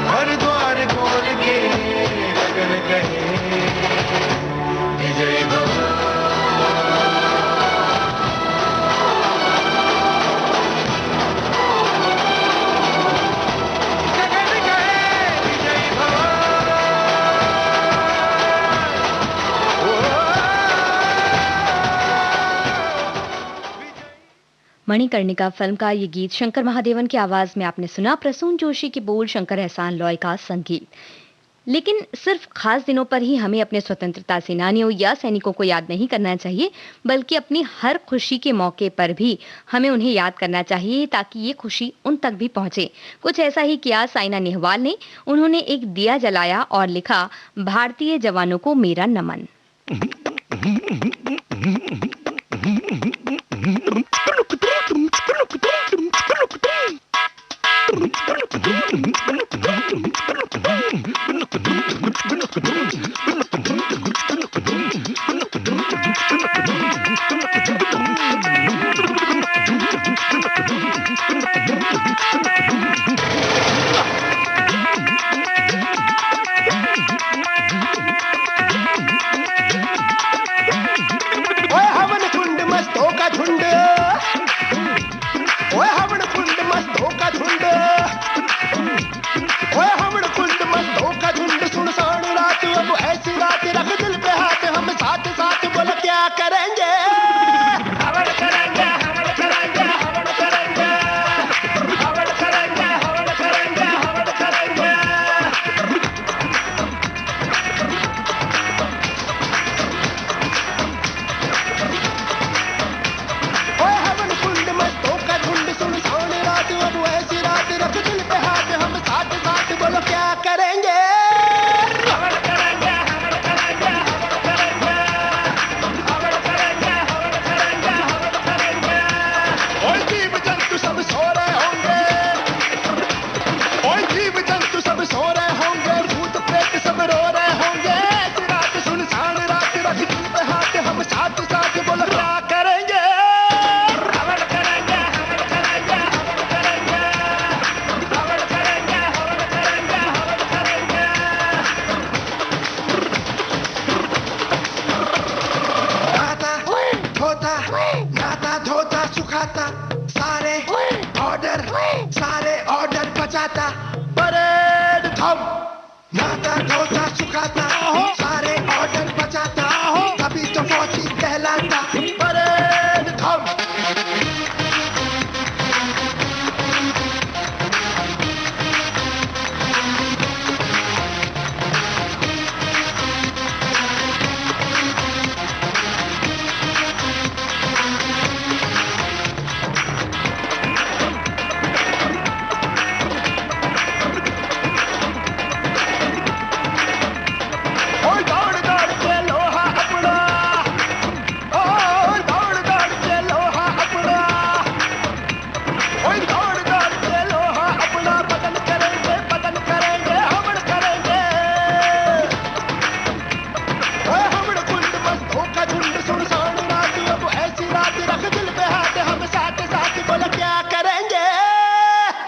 Speaker 5: हर द्वार खोल के गगन कहे विजयी भव।
Speaker 1: मणिकर्णिका फिल्म का ये गीत शंकर महादेवन की आवाज में आपने सुना, प्रसून जोशी की बोल, शंकर एहसान लॉय का संगीत। लेकिन सिर्फ खास दिनों पर ही हमें अपने स्वतंत्रता सेनानियों या सैनिकों को याद नहीं करना चाहिए, बल्कि अपनी हर खुशी के मौके पर भी हमें उन्हें याद करना चाहिए, ताकि ये खुशी उन तक भी पहुंचे। कुछ ऐसा ही किया साइना नेहवाल ने। उन्होंने एक दिया जलाया और लिखा, भारतीय जवानों को मेरा नमन।
Speaker 2: ओए हवन कुंड मस्तों का झुंड, ओए हवन कुंड मस्तों का झुंड, ओए हवन कुंड मस्तों का झुंड। सुनसान रात अब ऐसी रात, रख दिल पे हाथ, हम साथ साथ बोल क्या करेंगे। हवन करेंगे, हवन करेंगे, हवन करेंगे, हवन करेंगे, हवन करेंगे, हवन करेंगे। ओए हवन कुंड मस्तों का झुंड, सुनसान रात अब ऐसी रात, रख दिल पे हाथ, हम साथ साथ बोलो क्या करेंगे। हवन करेंगे, हवन करेंगे, हवन करेंगे, हवन करेंगे, हवन करेंगे, हवन करेंगे। ओए जीव जंतु सब सो रहे होंगे, ओए जीव जंतु सब सो रहे होंगे, भूत प्रेत सब रो रहे होंगे। ऐसी रात सुनसान रात, रख दिल पे हाथ, हम साथ साथ बोलो क्या करेंगे। हवन करेंगे, हवन करेंगे, हवन करेंगे, हवन करेंगे, हवन करेंगे, हवन करेंगे। नाता धोता सुखाता, सारे ऑर्डर बचाता, परेड थम। नाता धोता सुखाता, सारे ऑर्डर बचाता, तभी तो फौजी कहलाता, परेड थम। ओए दौड़ दौड़ के लोहा अपना, ओ दौड़ दौड़ के लोहा अपना, ओए दौड़ दौड़ के लोहा अपना, बदन करेंगे, बदन करेंगे, हवन करेंगे। ओए हवन कुंड मस्तों का झुंड, सुनसान रात अब ऐसी रात, रख दिल पे हाथ, हम साथ साथ बोलो क्या करेंगे।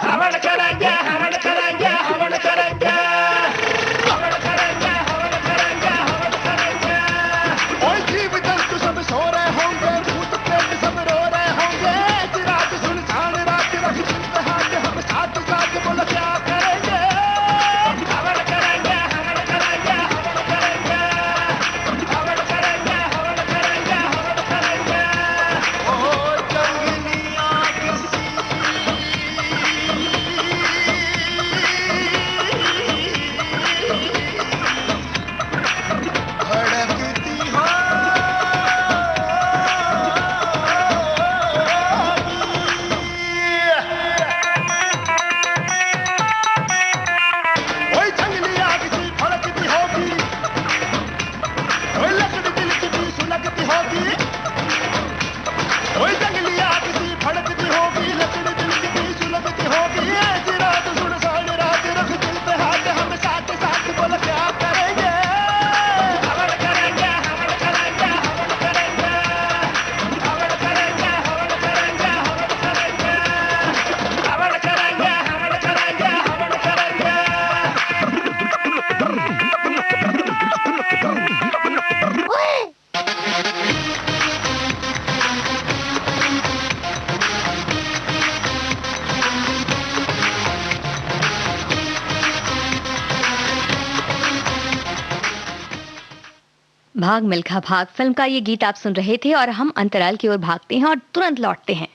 Speaker 2: हवन करेंगे, हवन करेंगे, हवन करेंगे, हवन करेंगे, हवन करेंगे, हवन करेंगे। ओए जीव जंतु सब सो रहे होंगे, भूत प्रेत सब रो रहे होंगे। ऐसी रात सुनसान रात, रख दिल पे हाथ, हम साथ साथ बोलो क्या करेंगे। हवन करेंगे, हवन करेंगे, हवन करेंगे, हवन करेंगे, हवन करेंगे, हवन करेंगे। ओ जंगली आग सी भड़कती हो, ओए जंगली आग सी भड़कती होगी, ओए लकड़ी दिल की भी सुलगती होगी, ओए जंगली आग सी भड़कती होगी, लकड़ी दिल की भी सुलगती होगी। ऐसी रात सुनसान रात, रख दिल पे हाथ, हम साथ साथ बोलो क्या करेंगे। हवन करेंगे, हवन करेंगे, हवन करेंगे, हवन करेंगे, हवन करेंगे, हवन करेंगे, हवन करेंगे, हवन करेंगे, हवन करेंगे।
Speaker 1: भाग मिल्खा भाग फिल्म का ये गीत आप सुन रहे थे और हम अंतराल की ओर भागते हैं और तुरंत लौटते हैं।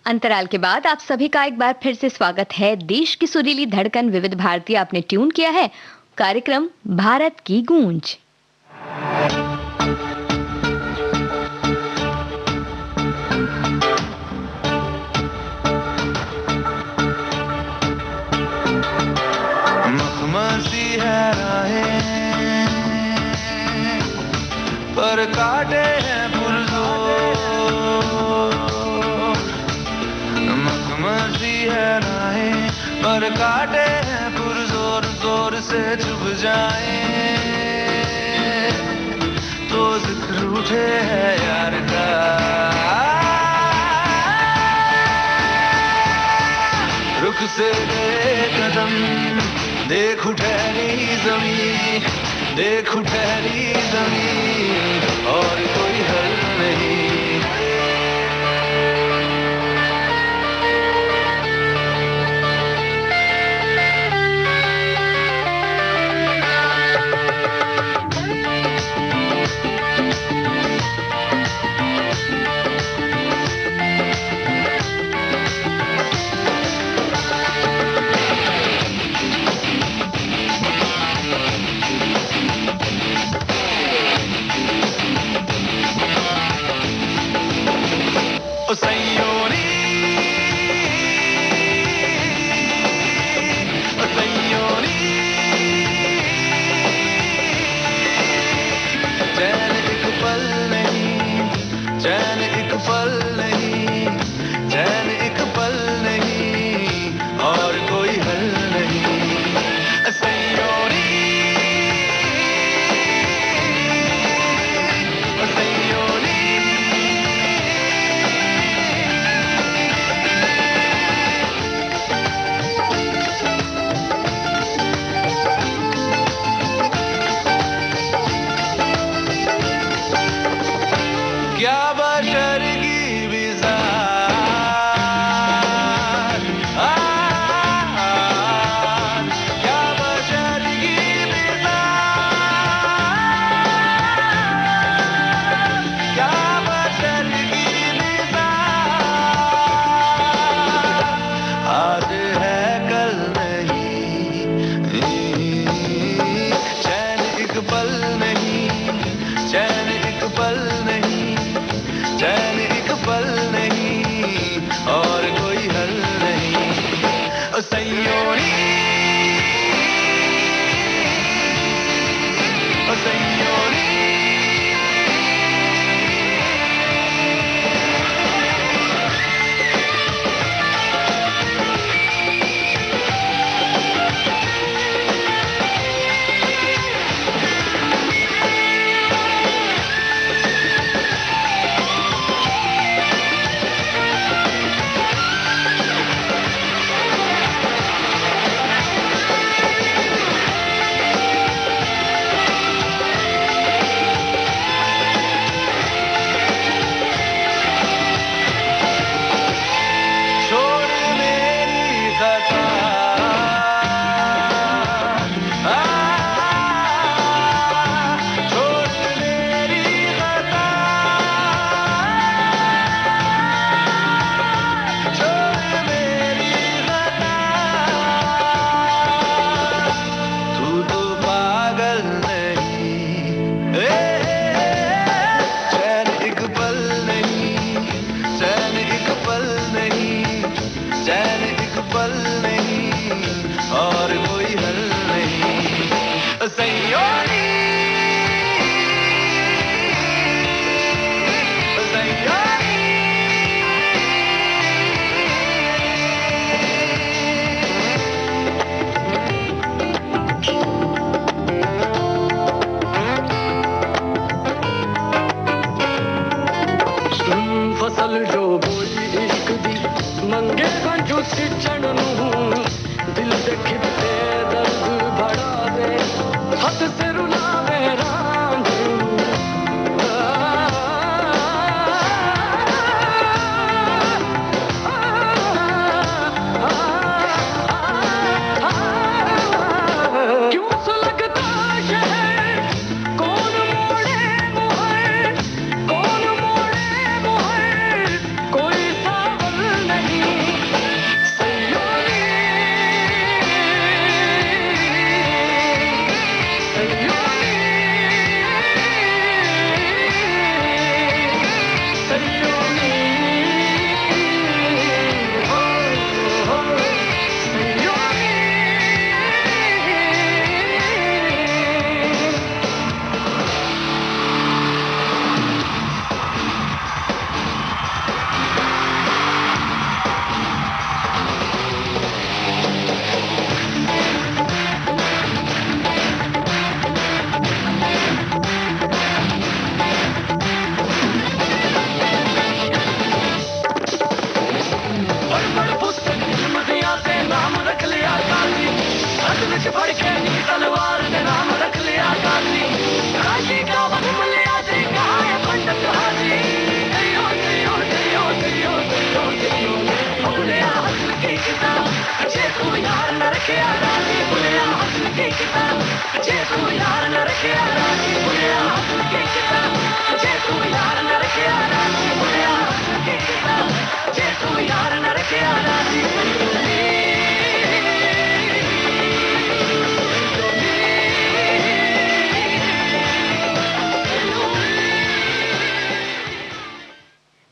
Speaker 1: अंतराल के बाद आप सभी का एक बार फिर से स्वागत है। देश की सुरीली धड़कन विविध भारती आपने ट्यून किया है। कार्यक्रम भारत की गूंज।
Speaker 2: मखमसी है राहें पर काटे हैं पर काटे हैं पुरजोर, जोर से चुभ जाए तो जिक्र उठे है यार का। रुख से गए कदम, देखूं ठहरी जमीन, देखूं ठहरी जमीन, और कोई हल नहीं।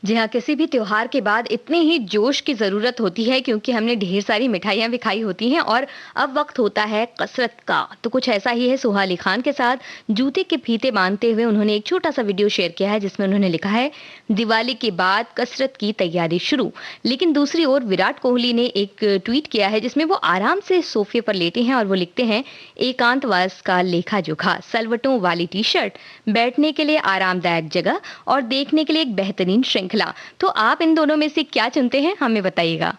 Speaker 1: जी हाँ, किसी भी त्योहार के बाद इतने ही जोश की ज़रूरत होती है क्योंकि हमने ढेर सारी मिठाइयाँ भी खाई होती हैं और अब वक्त होता है कसरत का। तो कुछ ऐसा ही है सुहा अली खान के साथ। जूते के फीते बांधते हुए उन्होंने एक छोटा सा वीडियो शेयर किया है जिसमें उन्होंने लिखा है, दिवाली के बाद कसरत की तैयारी शुरू। लेकिन दूसरी ओर विराट कोहली ने एक ट्वीट किया है जिसमें वो आराम से सोफे पर लेटे हैं और वो लिखते हैं, एकांतवास का लेखा जोखा, सलवटों वाली टी शर्ट, बैठने के लिए आरामदायक जगह और देखने के लिए एक बेहतरीन श्रृंखला। तो आप इन दोनों में से क्या चुनते हैं, हमें बताइएगा।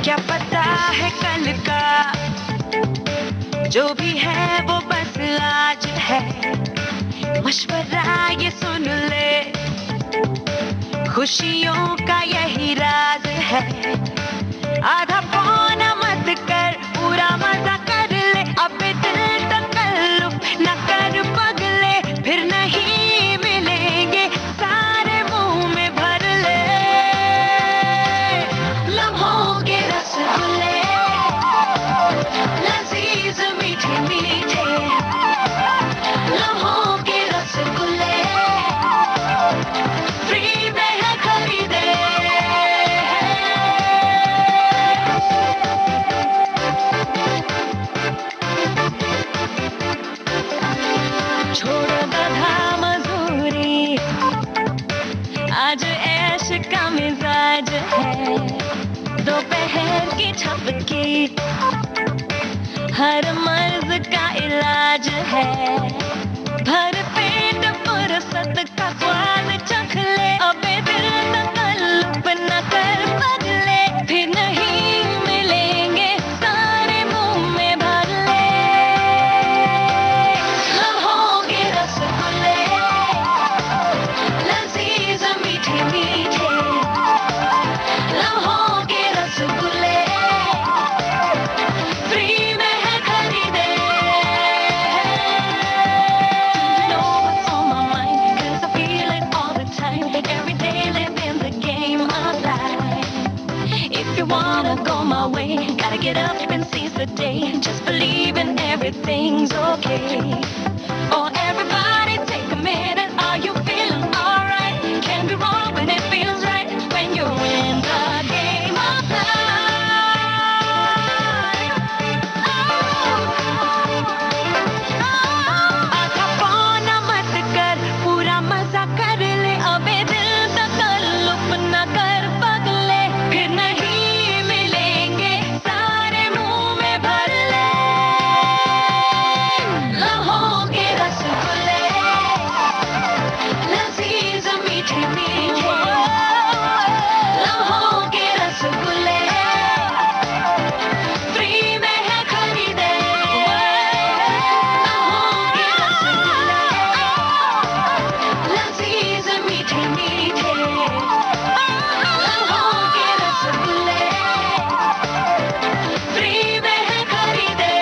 Speaker 3: क्या पता है कल का, जो भी है वो बस आज है। मशवरा ये सुन ले, खुशियों का यही राज है। आधा पौना मत कर, पूरा मजा कर ले। अब दिल तकल्लुफ न कर पगले, फिर नहीं मिलेंगे सारे मुंह में भर ले। लम्हों के रसगुल्ले लजीज मीठे मीठे, लम्हों के रसगुल्ले फ्री में है खरीदे। छोड़ो गधा मजदूरी, आज ऐश का मिजाज है। दोपहर की झपकी हर मर्ज का इलाज है। भर पेट फुर्सत का स्वाद चख ले। अबे दिल तकल्लुफ न कर पगले, फिर नहीं मिलेंगे सारे मुंह में भर ले। लम्हों के रसगुल्ले लजीज मीठे मीठे, लम्हों के रसगुल्ले फ्री में है खरीदे। You know what's on my mind, 'cause I feel it all the time. Every day living the game of life. If you wanna go my way, gotta get up and seize the day. Just believe in everything's okay. Oh, everybody take a minute. Are you feeling alright? Can't be wrong when it feels right. When you're in the game of life. आधा पौना मत कर, पूरा मजा कर ले। अबे दिल तकल्लुफ न कर पगले, फिर नहीं मिलेंगे सारे मुंह में भर ले। लम्हों के रसगुल्ले लजीज मीठे मीठे, लम्हों के रसगुल्ले फ्री में है खरीदे। लम्हों के रसगुल्ले लजीज मीठे मीठे, लम्हों के रसगुल्ले फ्री में है खरीदे।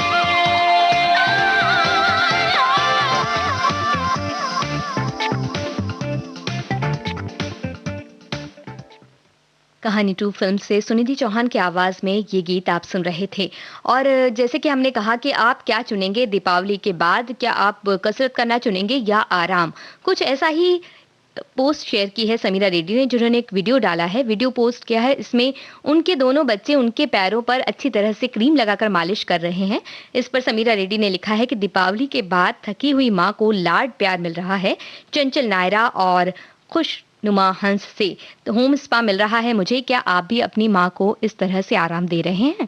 Speaker 1: कहानी 2 फिल्म से सुनिधि चौहान की आवाज में ये गीत आप सुन रहे थे। और जैसे कि हमने कहा कि आप क्या चुनेंगे दीपावली के बाद, क्या आप कसरत करना चुनेंगे या आराम? कुछ ऐसा ही पोस्ट शेयर की है समीरा रेड्डी ने, जिन्होंने एक वीडियो डाला है, वीडियो पोस्ट किया है। इसमें उनके दोनों बच्चे उनके पैरों पर अच्छी तरह से क्रीम लगाकर मालिश कर रहे हैं। इस पर समीरा रेड्डी ने लिखा है कि दीपावली के बाद थकी हुई माँ को लाड प्यार मिल रहा है चंचल नायरा और खुशनुमा हंस से। तो होम स्पा मिल रहा है मुझे, क्या आप भी अपनी माँ को इस तरह से आराम दे रहे हैं?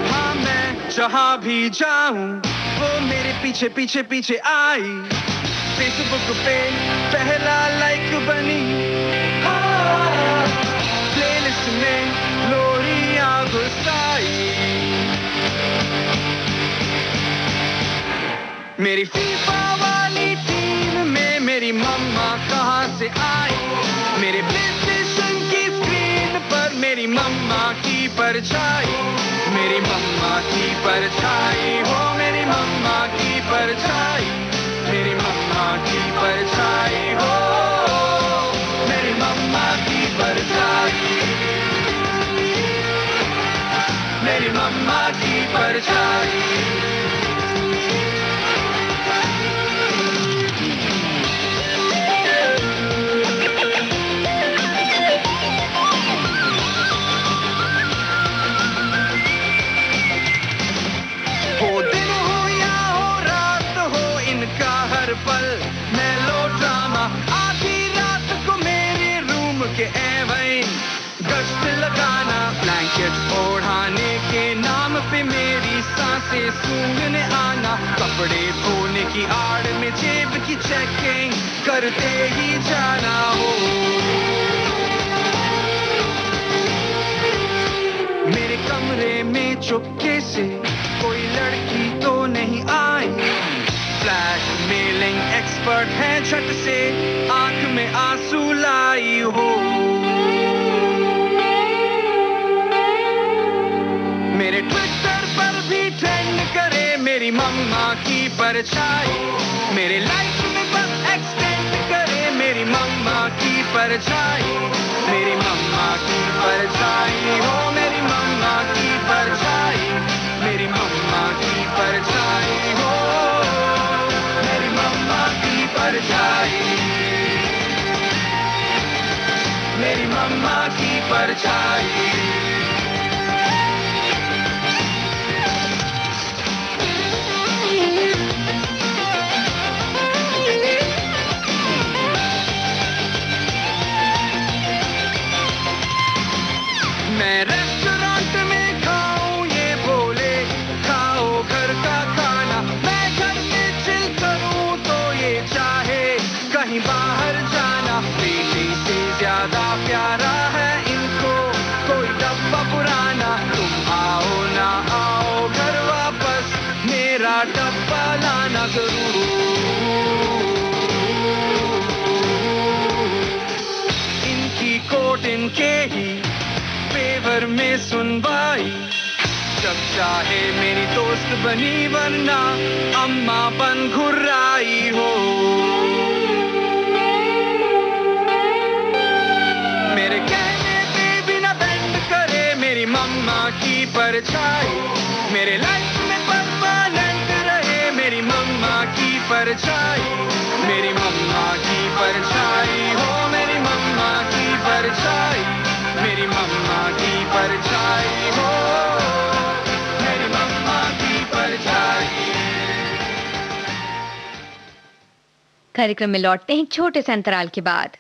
Speaker 2: हाँ, मैं जहाँ भी जाऊं वो मेरे पीछे पीछे पीछे आई। फेसबुक पे पहला लाइक बनी, प्लेलिस्ट में लोरियां घुसाई। मेरी फीफा वाली टीम में मेरी मम्मा कहाँ से आई? मेरे प्लेस्टेशन की स्क्रीन पर मेरी मम्मा की परछाई, मेरी मम्मा की परछाई हो, मेरी मम्मा की परछाई, मेरी मम्मा की परछाई हो, मेरी मम्मा की परछाई, मेरी मम्मा की परछाई। हो दिन हो या हो रात हो, इनका हर पल मेलोड्रामा। आधी रात को मेरे रूम के एवं गश्त लगाना, ब्लैंकेट ओढ़ाने के नाम पे मेरी सांसें सूंघने आना, कपड़े धोने की आड़ में जेब की चेकिंग करते ही जाना हो। मेरे कमरे में चुपके से कोई लड़की तो नहीं आई, ब्लैकमेलिंग एक्सपर्ट है, झट से आंख में आंसू लाई हो। मेरे ट्विटर पर भी ट्रेंड करे मेरी मम्मा की परछाई, मेरे लाइफ में बस एक्सटेंड करे मेरी मम्मा की परछाई, मेरी मम्मा की परछाई हो, मेरी मम्मा की परछाई, मेरी मम्मा की परछाई हो, मेरी मम्मा की परछाई, मेरी मम्मा की परछाई। मैं रेस्टोरेंट में खाऊं ये बोले खाओ घर का खाना, मैं घर में चिल करूं तो ये चाहे कहीं बाहर जाना। बेटे से ज्यादा प्यारा है इनको कोई डब्बा पुराना, तुम आओ ना आओ घर वापस मेरा डब्बा लाना जरूर। इनकी कोट इनके ही फेवर में सुनवाई, जब चाहे मेरी दोस्त बनी वरना अम्मा बन घुर्राई हो। मेरे कहने पे बिना बेंड करे मेरी मम्मा की परछाई, मेरे लाइफ में परमानेंट रहे मेरी मम्मा की परछाई, मेरी मम्मा की परछाई हो, मेरी मम्मा की परछाई, मेरी मम्मा की परछाई हो, मेरी मम्मा की परछाई।
Speaker 1: कार्यक्रम में लौटते हैं एक छोटे से अंतराल के बाद।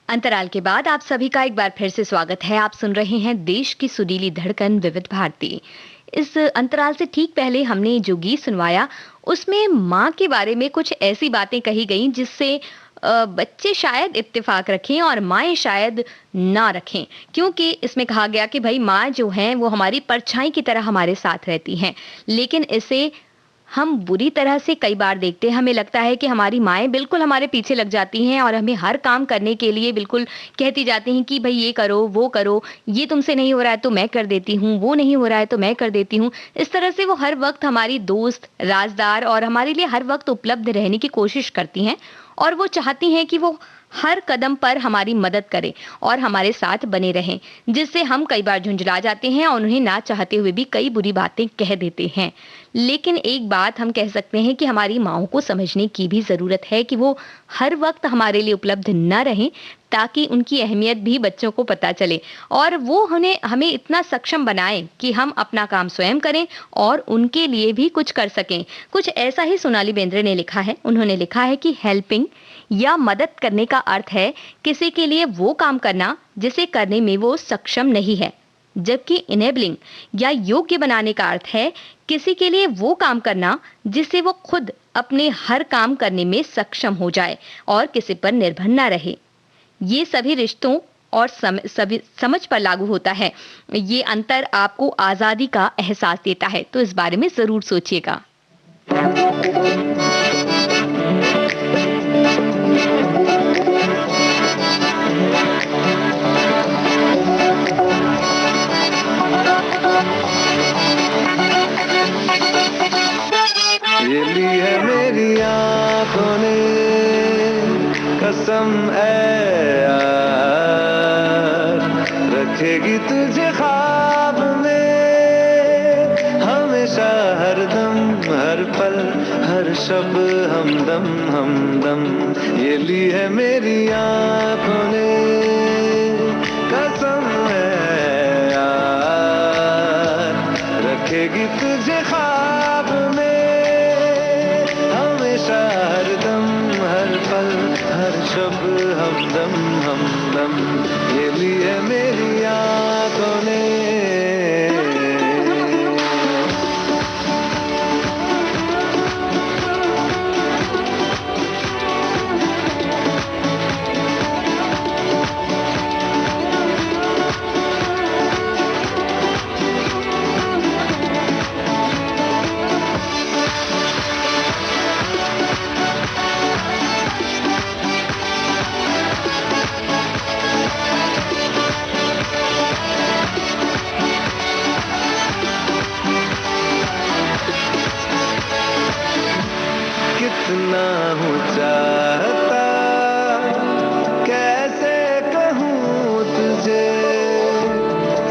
Speaker 1: अंतराल के बाद आप सभी का एक बार फिर से स्वागत है। आप सुन रहे हैं देश की सुरीली धड़कन विविध भारती। इस अंतराल से ठीक पहले हमने जो गीत सुनवाया उसमें माँ के बारे में कुछ ऐसी बातें कही गई जिससे बच्चे शायद इत्तेफाक रखें और माएँ शायद ना रखें, क्योंकि इसमें कहा गया कि भाई माँ जो हैं वो हमारी परछाई की तरह हमारे साथ रहती हैं, लेकिन इसे हम बुरी तरह से कई बार देखते हैं, हमें लगता है कि हमारी माएँ बिल्कुल हमारे पीछे लग जाती हैं और हमें हर काम करने के लिए बिल्कुल कहती जाती हैं कि भई ये करो, वो करो, ये तुमसे नहीं हो रहा है तो मैं कर देती हूँ, वो नहीं हो रहा है तो मैं कर देती हूँ। इस तरह से वो हर वक़्त हमारी दोस्त, राज़दार और हमारे लिए हर वक़्त उपलब्ध रहने की कोशिश करती हैं और वो चाहती हैं कि वो हर कदम पर हमारी मदद करें और हमारे साथ बने रहें, जिससे हम कई बार झुंझला जाते हैं और उन्हें ना चाहते हुए भी कई बुरी बातें कह देते हैं। लेकिन एक बात हम कह सकते हैं कि हमारी माँओं को समझने की भी ज़रूरत है कि वो हर वक़्त हमारे लिए उपलब्ध ना रहें, ताकि उनकी अहमियत भी बच्चों को पता चले और वो उन्हें हमें इतना सक्षम बनाएँ कि हम अपना काम स्वयं करें और उनके लिए भी कुछ कर सकें। कुछ ऐसा ही सोनाली बेंद्रे ने लिखा है। उन्होंने लिखा है कि हेल्पिंग या मदद करने का अर्थ है किसी के लिए वो काम करना जिसे करने में वो सक्षम नहीं है, जबकि इनेबलिंग या योग्य बनाने का अर्थ है किसी के लिए वो काम करना जिससे वो खुद अपने हर काम करने में सक्षम हो जाए और किसी पर निर्भर ना रहे। ये सभी रिश्तों और सभी समझ पर लागू होता है। ये अंतर आपको आजादी का एहसास देता है, तो इस बारे में जरूर सोचिएगा।
Speaker 2: ये ली है मेरी आंखों ने कसम है यार, रखेगी तुझे ख्वाब में हमेशा, हर दम, हर पल, हर शब हमदम हमदम। ये ली है मेरी आंखों ने कसम है यार, रखेगी तुझे ख्वाब में हमेशा, हर दम, हर पल, हर शब हमदम हमदम। ये ली है मेरी आंखों ने। कितना हूँ चाहता, कैसे कहूँ तुझे,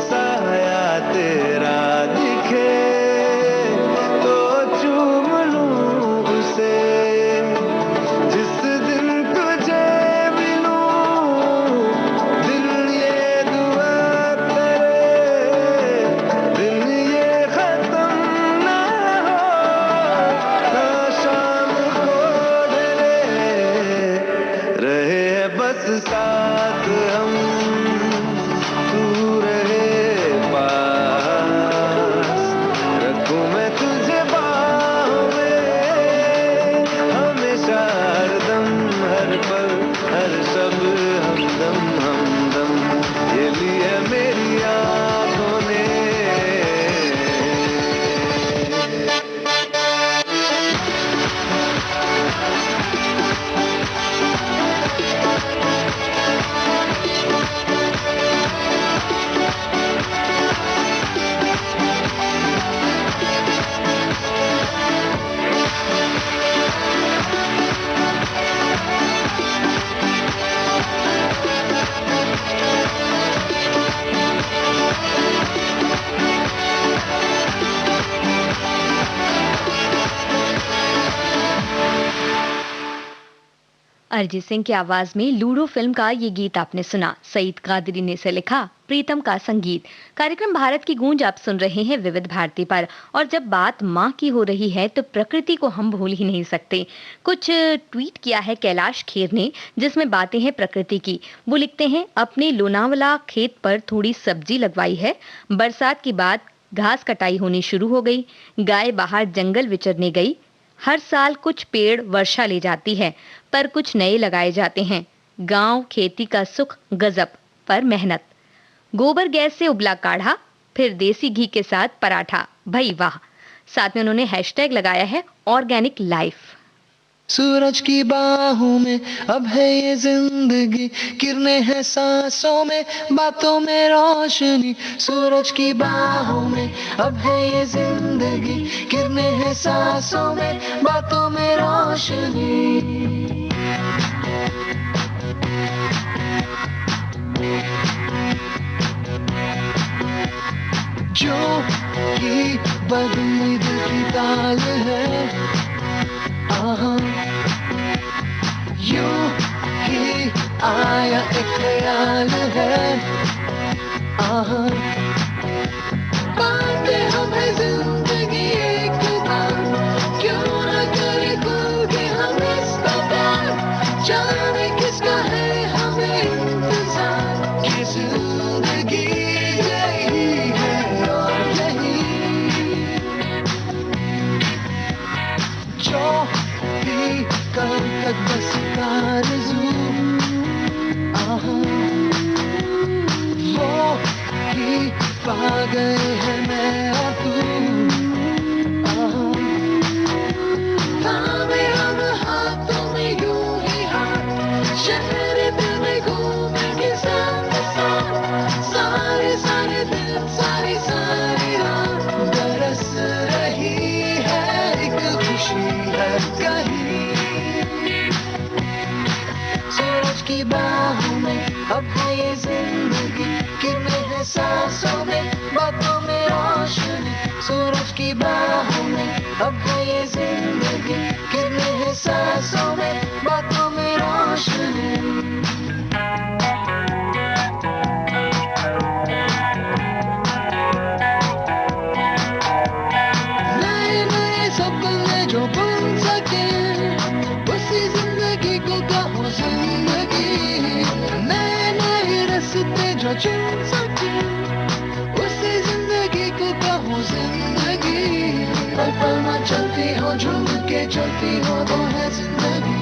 Speaker 2: साया तेरा दिखे तो चूम लूँ उसे, जिस दिन तुझे मिलूँ दिल ये दुआ करे, दिन ये खत्म ना हो, ना शाम रहे बस साथ हम, तू रहे पास, रखूं मैं तुझे बाहों में हमेशा, हर दम, हर पल, हर शब हमदम हमदम। ये ली है मेरी आंखों ने।
Speaker 1: अरिजीत सिंह की आवाज में लूडो फिल्म का ये गीत आपने सुना। सईद कादरी ने इसे लिखा, प्रीतम का संगीत। कार्यक्रम भारत की गूंज आप सुन रहे हैं विविध भारती पर। और जब बात माँ की हो रही है तो प्रकृति को हम भूल ही नहीं सकते। कुछ ट्वीट किया है कैलाश खेर ने, जिसमें बातें हैं प्रकृति की। वो लिखते हैं, अपने लोनावला खेत पर थोड़ी सब्जी लगवाई है, बरसात के बाद घास कटाई होनी शुरू हो गई, गाय बाहर जंगल विचरने गई। हर साल कुछ पेड़ वर्षा ले जाती है, पर कुछ नए लगाए जाते हैं। गांव खेती का सुख गजब, पर मेहनत। गोबर गैस से उबला काढ़ा, फिर देसी घी के साथ पराठा, भाई वाह। साथ में उन्होंने हैशटैग लगाया है ऑर्गेनिक लाइफ।
Speaker 5: सूरज की बाहों में अब है ये जिंदगी, किरणें हैं सांसों में, बातों में रोशनी। सूरज की बाहों में अब है ये जिंदगी, किरणें हैं सांसों में, बातों में रोशनी। जो की बदली दिल की ताल है, यूं ही आया एक ख्याल है, बांधे हमें जिंदगी एक बार, क्यों न करे खुल के हम इसका प्यार, जाने किसका है हमें इंतजार, कि जिंदगी यही है और यही। जो भी कल तक बस आरज़ू, वो ही पा गए हैं मैं और तू। थामे हम हाथों में यूं ही हाथ, शहर दिल में घूमेंगे साथ साथ, सारे सारे दिन सारी सारी रात, बरस रही है एक खुशी है कहीं। सूरज की बाहों में अब है ये जिंदगी, किरणें हैं सांसों में, बातों में रोशनी। सूरज की बाहों में अब है ये जिंदगी, किरणें हैं सांसों में, बातों में रोशनी। नए नए सपने जो बन सके, उसी जिंदगी को कहो जिंदगी। नए नए रास्ते जो चुन सके, उसी जिंदगी को कहो जिंदगी। पल पल में चलती हो, झूम के चलती हो, तो है जिंदगी।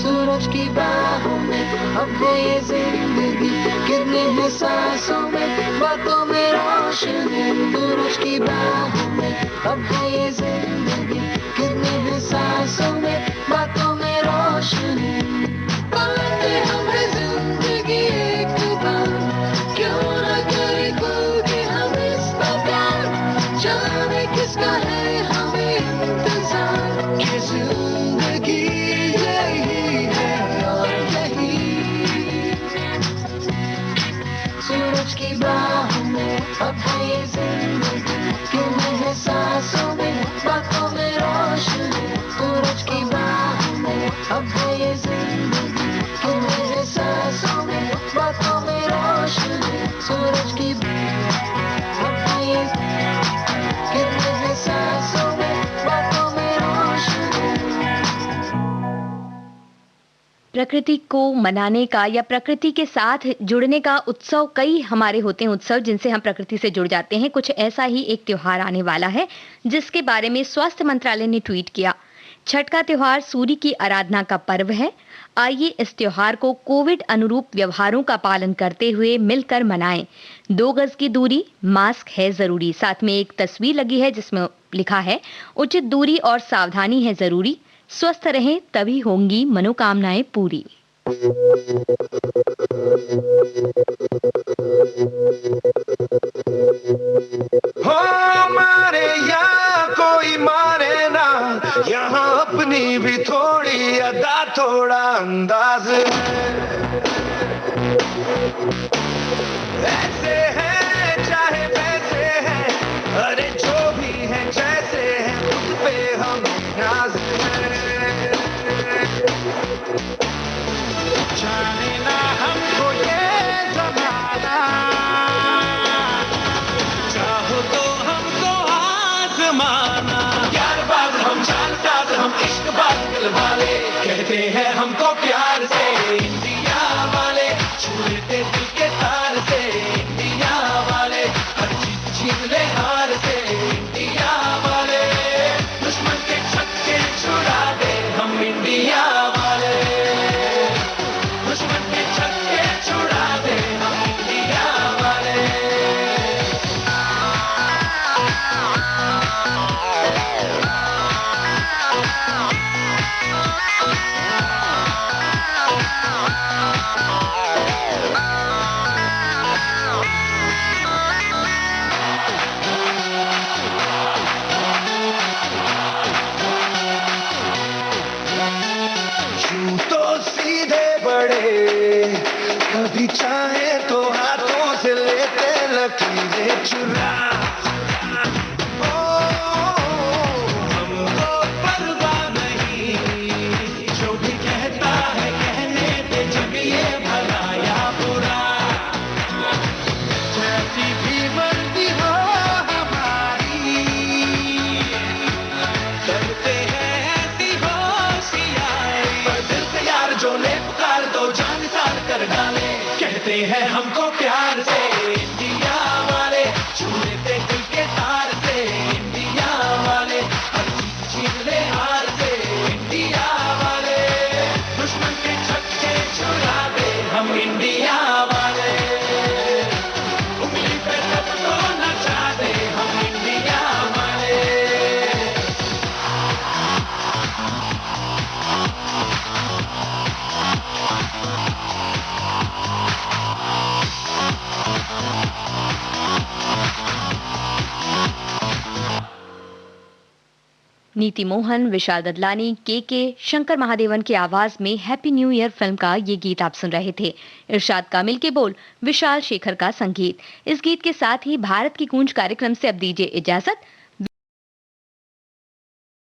Speaker 5: सूरज की बाहों में अब है ये जिंदगी, किरणें हैं सांसों में, बातों में रोशनी। सूरज की बाहों में अब है ये जिंदगी, किरणें हैं सांसों में, बातों में रोशनी। बातें हमें जिंदगी एक बार, क्यों न करे खुल के हम इसका प्यार, जाने किसका है हमें इंतजार, कि जिंदगी यही है और यही। सूरज की बाहों में अब है ये जिंदगी, किरणें हैं सांसों में, बातों में रोशनी। सूरज की बाहों में अब है ये जिंदगी, किरणें हैं सांसों में, बातों में रोशनी। सूरज की अब है ये किरणें हैं सांसों में, बातों में रोशनी।
Speaker 1: प्रकृति को मनाने का या प्रकृति के साथ जुड़ने का उत्सव, कई हमारे होते हैं उत्सव जिनसे हम प्रकृति से जुड़ जाते हैं। कुछ ऐसा ही एक त्योहार आने वाला है जिसके बारे में स्वास्थ्य मंत्रालय ने ट्वीट किया। छठ का त्योहार सूर्य की आराधना का पर्व है। आइए इस त्योहार को कोविड अनुरूप व्यवहारों का पालन करते हुए मिलकर मनाएं। 2 गज की दूरी, मास्क है जरूरी। साथ में एक तस्वीर लगी है जिसमें लिखा है, उचित दूरी और सावधानी है जरूरी। स्वस्थ रहें तभी होंगी मनोकामनाएं पूरी।
Speaker 2: हो मारे या कोई मारे ना, यहाँ अपनी भी थोड़ी अदा, थोड़ा अंदाज है। ऐसे हैं चाहे वैसे हैं, अरे जो भी हैं जैसे हैं, उस पे हम नाज है। जाने ना हमको ये जमाना, चाहो तो हमको आजमाना। यार बात हम जानता, हम इश्क बात दिल वाले, कहते हैं हमको प्यार से इंडिया वाले, छू लेते दिल के तार से इंडिया वाले, हर चीज छीन ले हार से इंडिया वाले, दुश्मन के छक्के छुड़ा दे हम इंडिया वाले, दुश्मन के छक्के छुड़ा दे हम इंडिया वाले। हैं हमको प्यार से इंडिया वाले, छू लेते दिल के तार से इंडिया वाले, हर चीज छीन ले हार से इंडिया वाले, दुश्मन के छक्के छुड़ा दे हम इंडिया वाले, उंगली पे सबको नचा दे हम इंडिया वाले।
Speaker 1: नीति मोहन, विशाल ददलानी, के शंकर महादेवन की आवाज में हैप्पी न्यू ईयर फिल्म का ये गीत आप सुन रहे थे। इरशाद कामिल के बोल, विशाल शेखर का संगीत। इस गीत के साथ ही भारत की गूंज कार्यक्रम से अब दीजिए इजाजत।